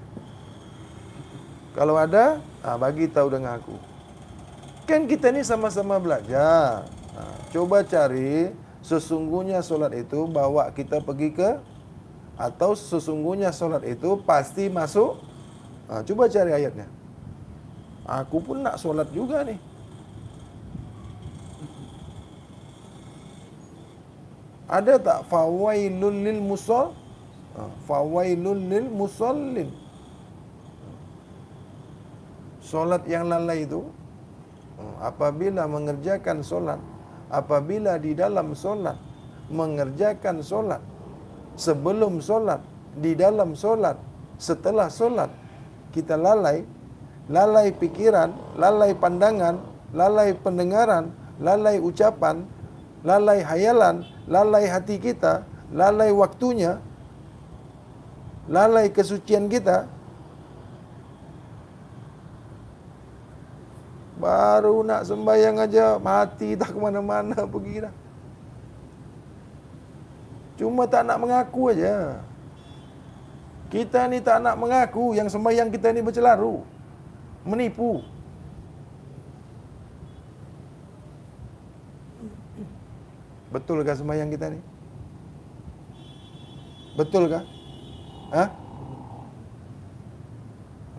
Kalau ada, bagi tahu dengan aku. Kan kita ni sama-sama belajar. Coba cari sesungguhnya solat itu bawa kita pergi ke, atau sesungguhnya solat itu pasti masuk. Coba cari ayatnya. Aku pun nak solat juga nih. Ada tak fawailul lil musallin. Solat yang lalai itu, apabila mengerjakan solat, apabila di dalam solat, mengerjakan solat, sebelum solat, di dalam solat, setelah solat, kita lalai pikiran, lalai pandangan, lalai pendengaran, lalai ucapan, lalai hayalan, lalai hati kita, lalai waktunya, lalai kesucian kita, baru nak sembahyang aja mati tak kemana-mana pergi dah. Cuma tak nak mengaku aja. Kita ni tak nak mengaku yang sembahyang kita ni bercelaru, menipu. Betulkah sembahyang kita ni? Betulkah?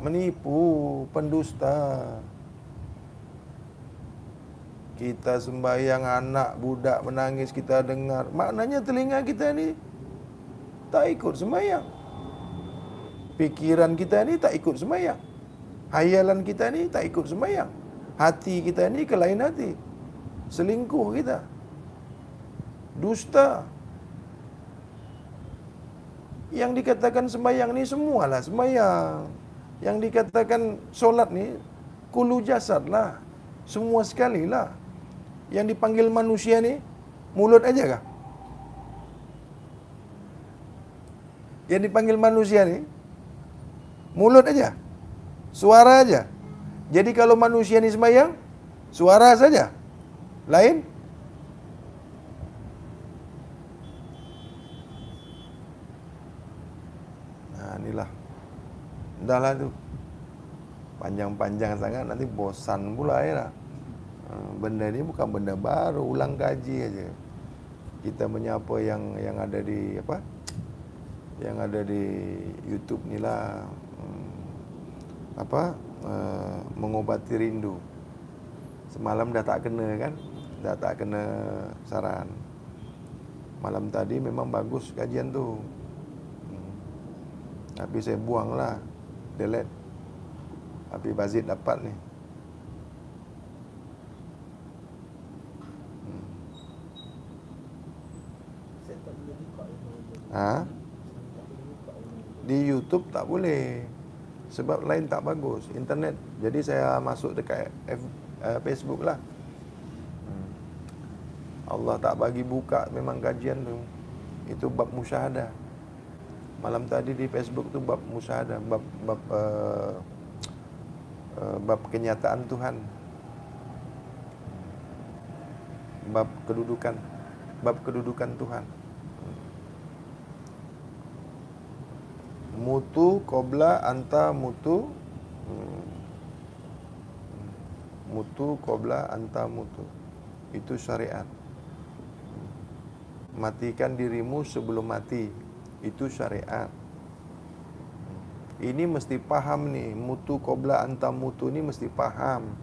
Menipu, pendusta. Kita sembahyang, anak budak menangis kita dengar. Maknanya telinga kita ni tak ikut sembahyang. Pikiran kita ni tak ikut sembahyang. Hayalan kita ni tak ikut sembahyang. Hati kita ni ke lain hati. Selingkuh kita. Dusta. Yang dikatakan sembahyang ni semualah sembahyang. Yang dikatakan solat ni kulu jasad lah. Semua sekali lah. Yang dipanggil manusia ni mulut aja kah? Yang dipanggil manusia ni Mulut aja. Suara aja. Jadi kalau manusia ni sembahyang, suara saja. Lain? Nah, inilah. Dahlah tu. Panjang-panjang sangat nanti bosan pula ya. Benda ni bukan benda baru, ulang kaji aja. Kita menyapa yang ada di apa? Yang ada di YouTube ni lah. Mengobati rindu. Semalam dah tak kena kan? Dah tak kena saran. Malam tadi memang bagus kajian tu. Tapi saya buang lah, delete. Tapi Bazid dapat ni. Saya tak boleh buka ilmu itu. Ha? Tak boleh buka ilmu itu. Di YouTube tak boleh. Sebab lain tak bagus. Internet. Jadi saya masuk dekat Facebook lah. Allah tak bagi buka memang kajian tu. Itu bab musyahadah. Malam tadi di Facebook tu bab musyahadah, bab kenyataan Tuhan. Bab kedudukan Tuhan. Mutu qabla anta mutu. Mutu qabla anta mutu. Itu syariat. Matikan dirimu sebelum mati. Itu syariat. Ini mesti faham ni. Mutu qabla anta mutu ni mesti faham.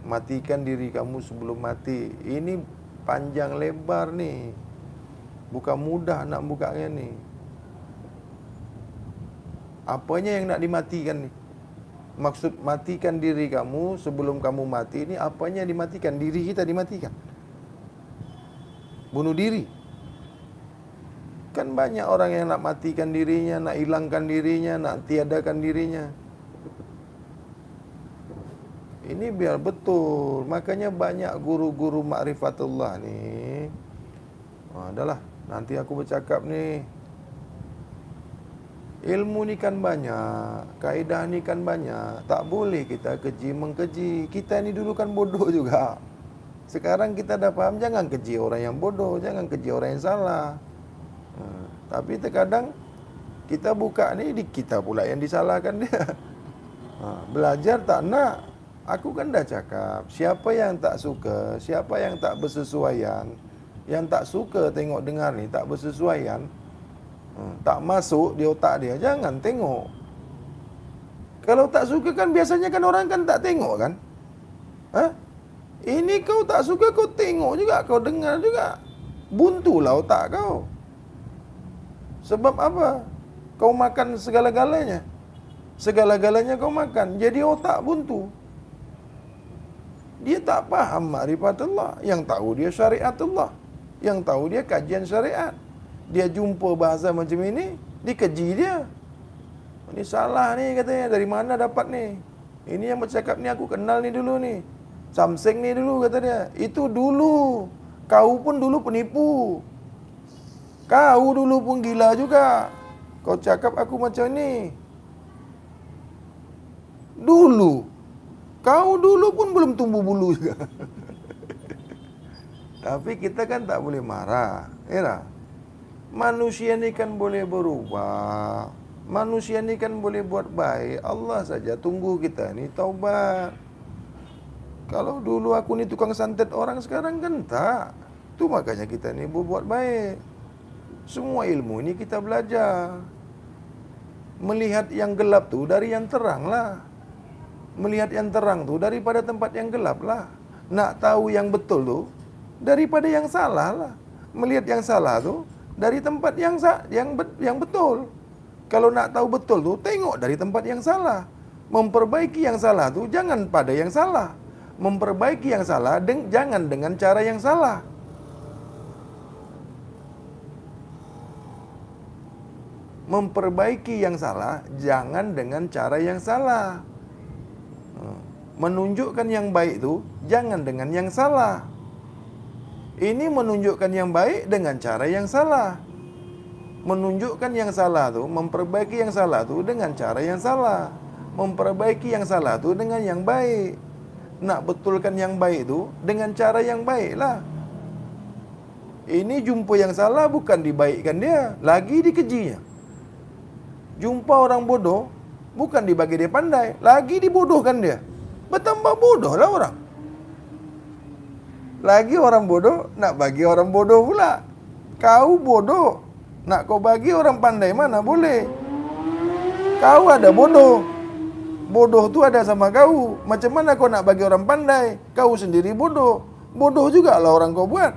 Matikan diri kamu sebelum mati. Ini panjang lebar ni. Bukan mudah nak bukanya ni. Apanya yang nak dimatikan ni? Maksud matikan diri kamu sebelum kamu mati ni, apanya dimatikan? Diri kita dimatikan. Bunuh diri. Kan banyak orang yang nak matikan dirinya, nak hilangkan dirinya, nak tiadakan dirinya. Ini biar betul. Makanya banyak guru-guru ma'rifatullah ni. Adalah, nanti aku bercakap ni. Ilmu ni kan banyak, kaedah ni kan banyak. Tak boleh kita keji mengkeji. Kita ni dulu kan bodoh juga. Sekarang kita dah faham, jangan keji orang yang bodoh, jangan keji orang yang salah. Tapi terkadang kita buka ni, kita pula yang disalahkan dia. Belajar tak nak. Aku kan dah cakap, siapa yang tak suka, siapa yang tak bersesuaian, yang tak suka tengok dengar ni, tak bersesuaian, tak masuk di otak dia, jangan tengok. Kalau tak suka kan biasanya kan orang kan tak tengok kan. Ini kau tak suka, kau tengok juga, kau dengar juga. Buntulah otak kau. Sebab apa? Kau makan segala-galanya. Segala-galanya kau makan, jadi otak buntu. Dia tak faham ma'rifatullah. Yang tahu dia syariatullah. Yang tahu dia kajian syariat. Dia jumpa bahasa macam ini, dikeji dia. Ini salah ni katanya, dari mana dapat ni? Ini yang bercakap ni aku kenal ni dulu ni. Samseng ni dulu kata dia. Itu dulu. Kau pun dulu penipu. Kau dulu pun gila juga. Kau cakap aku macam ni. Dulu. Kau dulu pun belum tumbuh bulu juga. Tapi kita kan tak boleh marah. Ya, manusia ni kan boleh berubah. Manusia ni kan boleh buat baik. Allah saja tunggu kita ni taubat. Kalau dulu aku ni tukang santet orang, sekarang kan tak. Tu makanya kita ni berbuat baik. Semua ilmu ni kita belajar. Melihat yang gelap tu dari yang terang lah. Melihat yang terang tu daripada tempat yang gelap lah. Nak tahu yang betul tu daripada yang salah lah. Melihat yang salah tu dari tempat yang betul. Kalau nak tahu betul tu, tengok dari tempat yang salah. Memperbaiki yang salah tu jangan pada yang salah. Memperbaiki yang salah jangan dengan cara yang salah. Memperbaiki yang salah jangan dengan cara yang salah. Menunjukkan yang baik tu jangan dengan yang salah. Ini menunjukkan yang baik dengan cara yang salah. menunjukkan yang salah tu, memperbaiki yang salah tu dengan cara yang salah. Memperbaiki yang salah tu dengan yang baik. Nak betulkan yang baik tu dengan cara yang baik lah. Ini jumpa yang salah bukan dibaikkan dia, lagi dikejinya. Jumpa orang bodoh bukan dibagi dia pandai, lagi dibodohkan dia. Bertambah bodoh lah orang. Lagi orang bodoh nak bagi orang bodoh pula. Kau bodoh, nak kau bagi orang pandai mana boleh. Kau ada bodoh. Bodoh tu ada sama kau. Macam mana kau nak bagi orang pandai? Kau sendiri bodoh. Bodoh jugalah orang kau buat.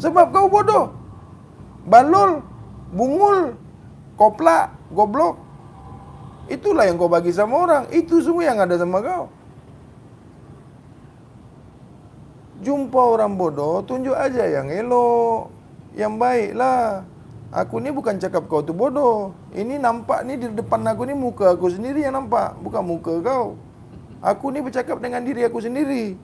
Sebab kau bodoh. Balol, bungul, koplak, goblok. Itulah yang kau bagi sama orang. Itu semua yang ada sama kau. Jumpa orang bodoh, tunjuk aja yang elok, yang baik lah. Aku ni bukan cakap kau tu bodoh. Ini nampak ni di depan aku ni muka aku sendiri yang nampak, bukan muka kau. Aku ni bercakap dengan diri aku sendiri.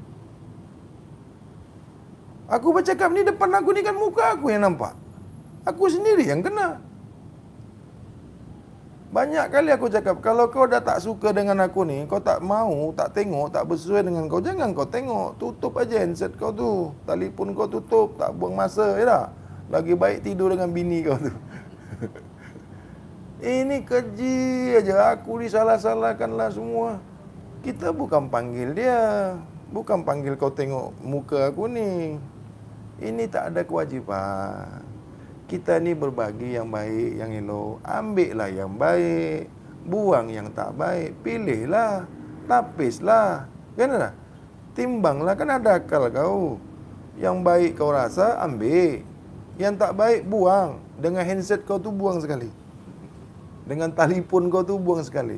Aku bercakap ni depan aku ni kan muka aku yang nampak. Aku sendiri yang kena. Banyak kali aku cakap, kalau kau dah tak suka dengan aku ni, kau tak mau, tak tengok, tak bersesuai dengan kau, jangan kau tengok. Tutup aja handset kau tu. Telefon kau tutup, tak buang masa, ya tak? Lagi baik tidur dengan bini kau tu. Ini keji aja, aku disalah-salahkanlah semua. Kita bukan panggil dia, bukan panggil kau tengok muka aku ni. Ini tak ada kewajipan. Kita ni berbagi yang baik, yang elok. Ambillah yang baik, buang yang tak baik. Pilihlah, tapislah. Kan tak? Timbanglah, kan ada akal kau. Yang baik kau rasa, ambil. Yang tak baik, buang. Dengan handset kau tu buang sekali. Dengan telefon kau tu buang sekali.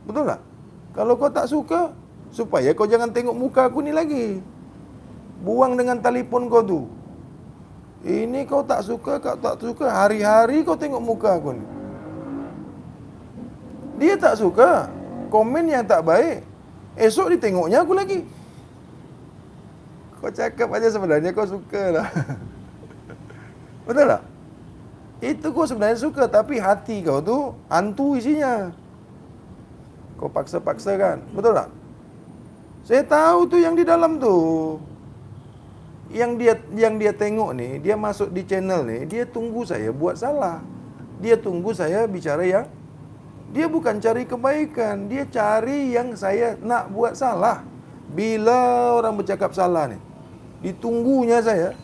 Betul tak? Kalau kau tak suka, supaya kau jangan tengok muka aku ni lagi. Buang dengan telefon kau tu. Ini kau tak suka, hari-hari kau tengok muka aku ni. Dia tak suka, komen yang tak baik, esok ditengoknya aku lagi. Kau cakap aja sebenarnya kau suka lah. Betul tak? Itu kau sebenarnya suka, tapi hati kau tu hantu isinya. Kau paksa-paksa kan, betul tak? Saya tahu tu yang di dalam tu. Yang dia tengok ni, dia masuk di channel ni, dia tunggu saya buat salah. Dia tunggu saya bicara yang, dia bukan cari kebaikan, dia cari yang saya nak buat salah. Bila orang bercakap salah ni, ditunggunya saya,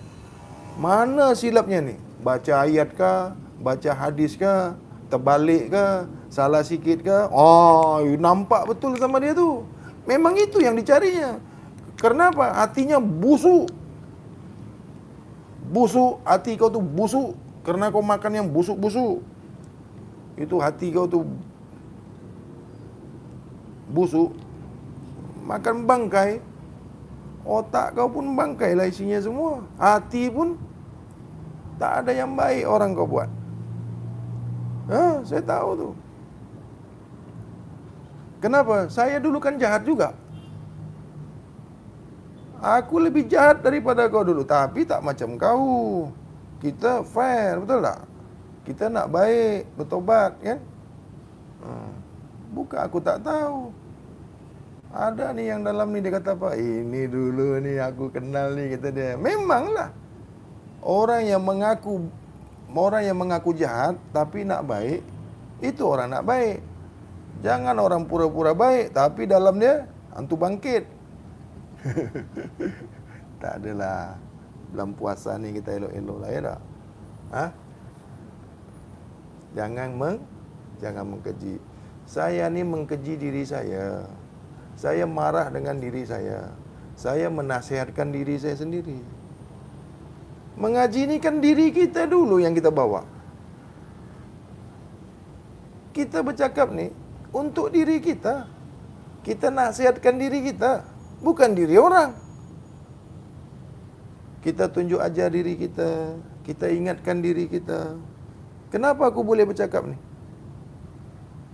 mana silapnya ni? Baca ayat kah? Baca hadis kah? Terbalik kah? Salah sikit kah? Oh, nampak betul sama dia tu. Memang itu yang dicarinya. Kenapa? Hatinya busuk. Busuk, hati kau tu busuk. Kerana kau makan yang busuk-busuk. Itu hati kau tu busuk. Makan bangkai. Otak kau pun bangkai lah isinya semua. Hati pun tak ada yang baik orang kau buat. Saya tahu tu. Kenapa? Saya dulu kan jahat juga. Aku lebih jahat daripada kau dulu. Tapi tak macam kau. Kita fair, betul tak? Kita nak baik, bertobat, kan? Bukan aku tak tahu. Ada ni yang dalam ni dia kata apa? Ini dulu ni aku kenal ni, kata dia. Memanglah. Orang yang mengaku jahat tapi nak baik, itu orang nak baik. Jangan orang pura-pura baik tapi dalam dia hantu bangkit. Tak adalah. Dalam puasa ni kita elok-elok lah, ya tak? Jangan mengkeji. Saya ni mengkeji diri saya. Saya marah dengan diri saya. Saya menasihatkan diri saya sendiri. Mengaji ni kan diri kita dulu yang kita bawa. Kita bercakap ni untuk diri kita. Kita nasihatkan diri kita, bukan diri orang. Kita tunjuk ajar diri kita, kita ingatkan diri kita. Kenapa aku boleh bercakap ni?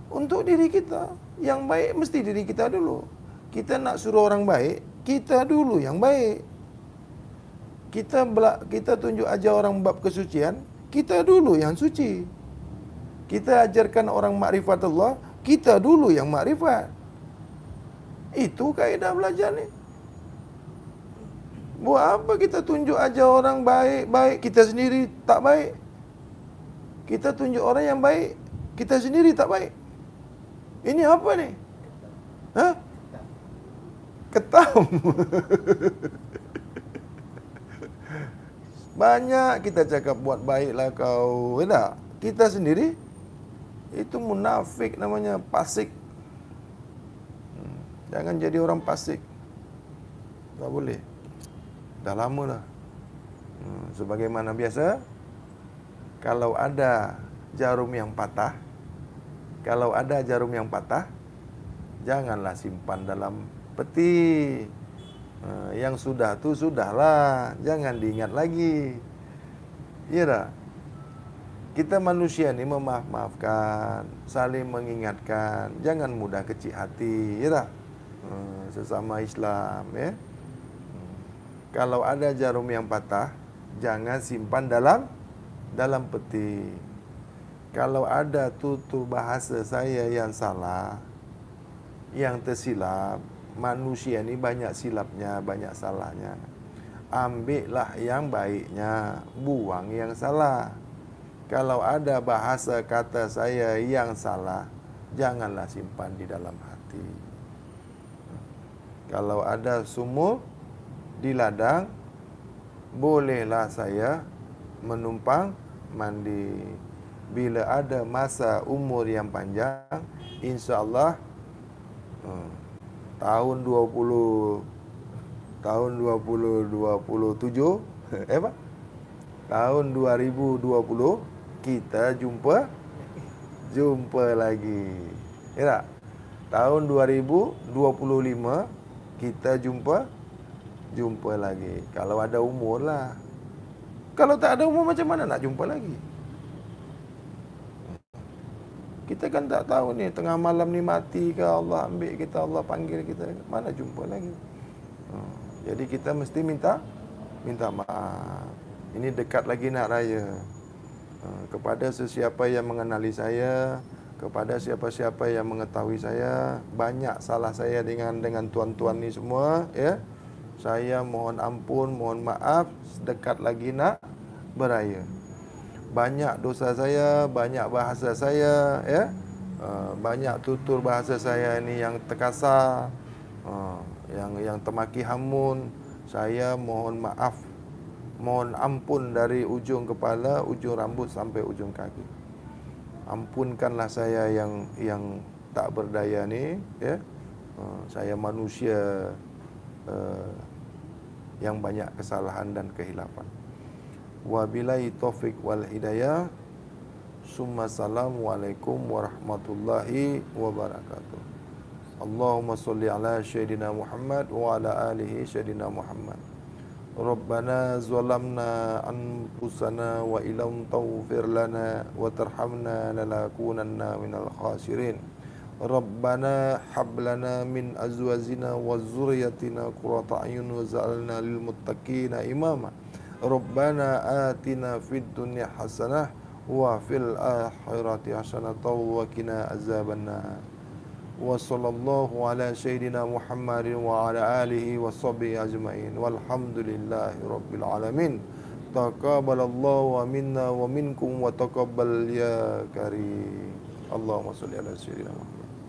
Untuk diri kita. Yang baik mesti diri kita dulu. Kita nak suruh orang baik, kita dulu yang baik. Kita tunjuk ajar orang bab kesucian, kita dulu yang suci. Kita ajarkan orang makrifat Allah, kita dulu yang makrifat. Itu kaedah belajar ni. Buat apa kita tunjuk aja orang baik-baik, kita sendiri tak baik? Kita tunjuk orang yang baik, kita sendiri tak baik. Ini apa ni? Hah? Ketam. Banyak kita cakap buat baiklah kau. Tak? Kita sendiri itu munafik namanya, fasik. Jangan jadi orang fasik. Tak boleh. Dah lama dah. Sebagaimana biasa, kalau ada jarum yang patah, janganlah simpan dalam peti. Yang sudah tu sudahlah, jangan diingat lagi. Ya tak? Kita manusia ni memaaf-maafkan, saling mengingatkan, jangan mudah kecil hati, ya tak? Sesama Islam, ya. Kalau ada jarum yang patah, jangan simpan dalam peti. Kalau ada tutur bahasa saya yang salah, yang tersilap, manusia ni banyak silapnya, banyak salahnya. Ambillah yang baiknya, buang yang salah. Kalau ada bahasa kata saya yang salah, janganlah simpan di dalam hati. Kalau ada sumur di ladang, bolehlah saya menumpang mandi. Bila ada masa umur yang panjang, insya-Allah tahun 2027 apa? Tahun 2020 kita jumpa lagi. Ya tak? Tahun 2025 kita jumpa lagi. Kalau ada umur lah. Kalau tak ada umur macam mana nak jumpa lagi? Kita kan tak tahu ni, tengah malam ni mati ke, Allah ambil kita, Allah panggil kita, mana jumpa lagi? Jadi kita mesti minta maaf. Ini dekat lagi nak raya. Kepada sesiapa yang mengenali saya, kepada siapa-siapa yang mengetahui saya, banyak salah saya dengan tuan-tuan ni semua, ya. Saya mohon ampun, mohon maaf, dekat lagi nak beraya. Banyak dosa saya, banyak bahasa saya, ya. Banyak tutur bahasa saya ni yang terkasar, yang termaki hamun. Saya mohon maaf, mohon ampun dari ujung kepala, ujung rambut sampai ujung kaki. Ampunkanlah saya yang tak berdaya ni, ya. Saya manusia yang banyak kesalahan dan kehilapan. Wabillahi taufik wal hidayah. Summa assalamualaikum warahmatullahi wabarakatuh. Allahumma salli ala Sayyidina Muhammad wa ala alihi Sayyidina Muhammad. Rabbana zalamna anfusana wa illam taghfir lana wa tarhamna lanakunanna minal khasirin. Rabbana hab lana min azwajina wa dzurriyyatina qurrata a'yun waj'alna lil muttaqina imama. Rabbana atina fid dunya hasanah wa fil akhirati hasanah wa qina azabannar. Wa sallallahu ala sayyidina Muhammadin wa ala alihi wa sahbihi ajma'in. Walhamdulillahi rabbil alamin. Taqabbalallahu minna wa minkum wa taqabbal ya karim. Allahumma shalli ala sayyidina Muhammad.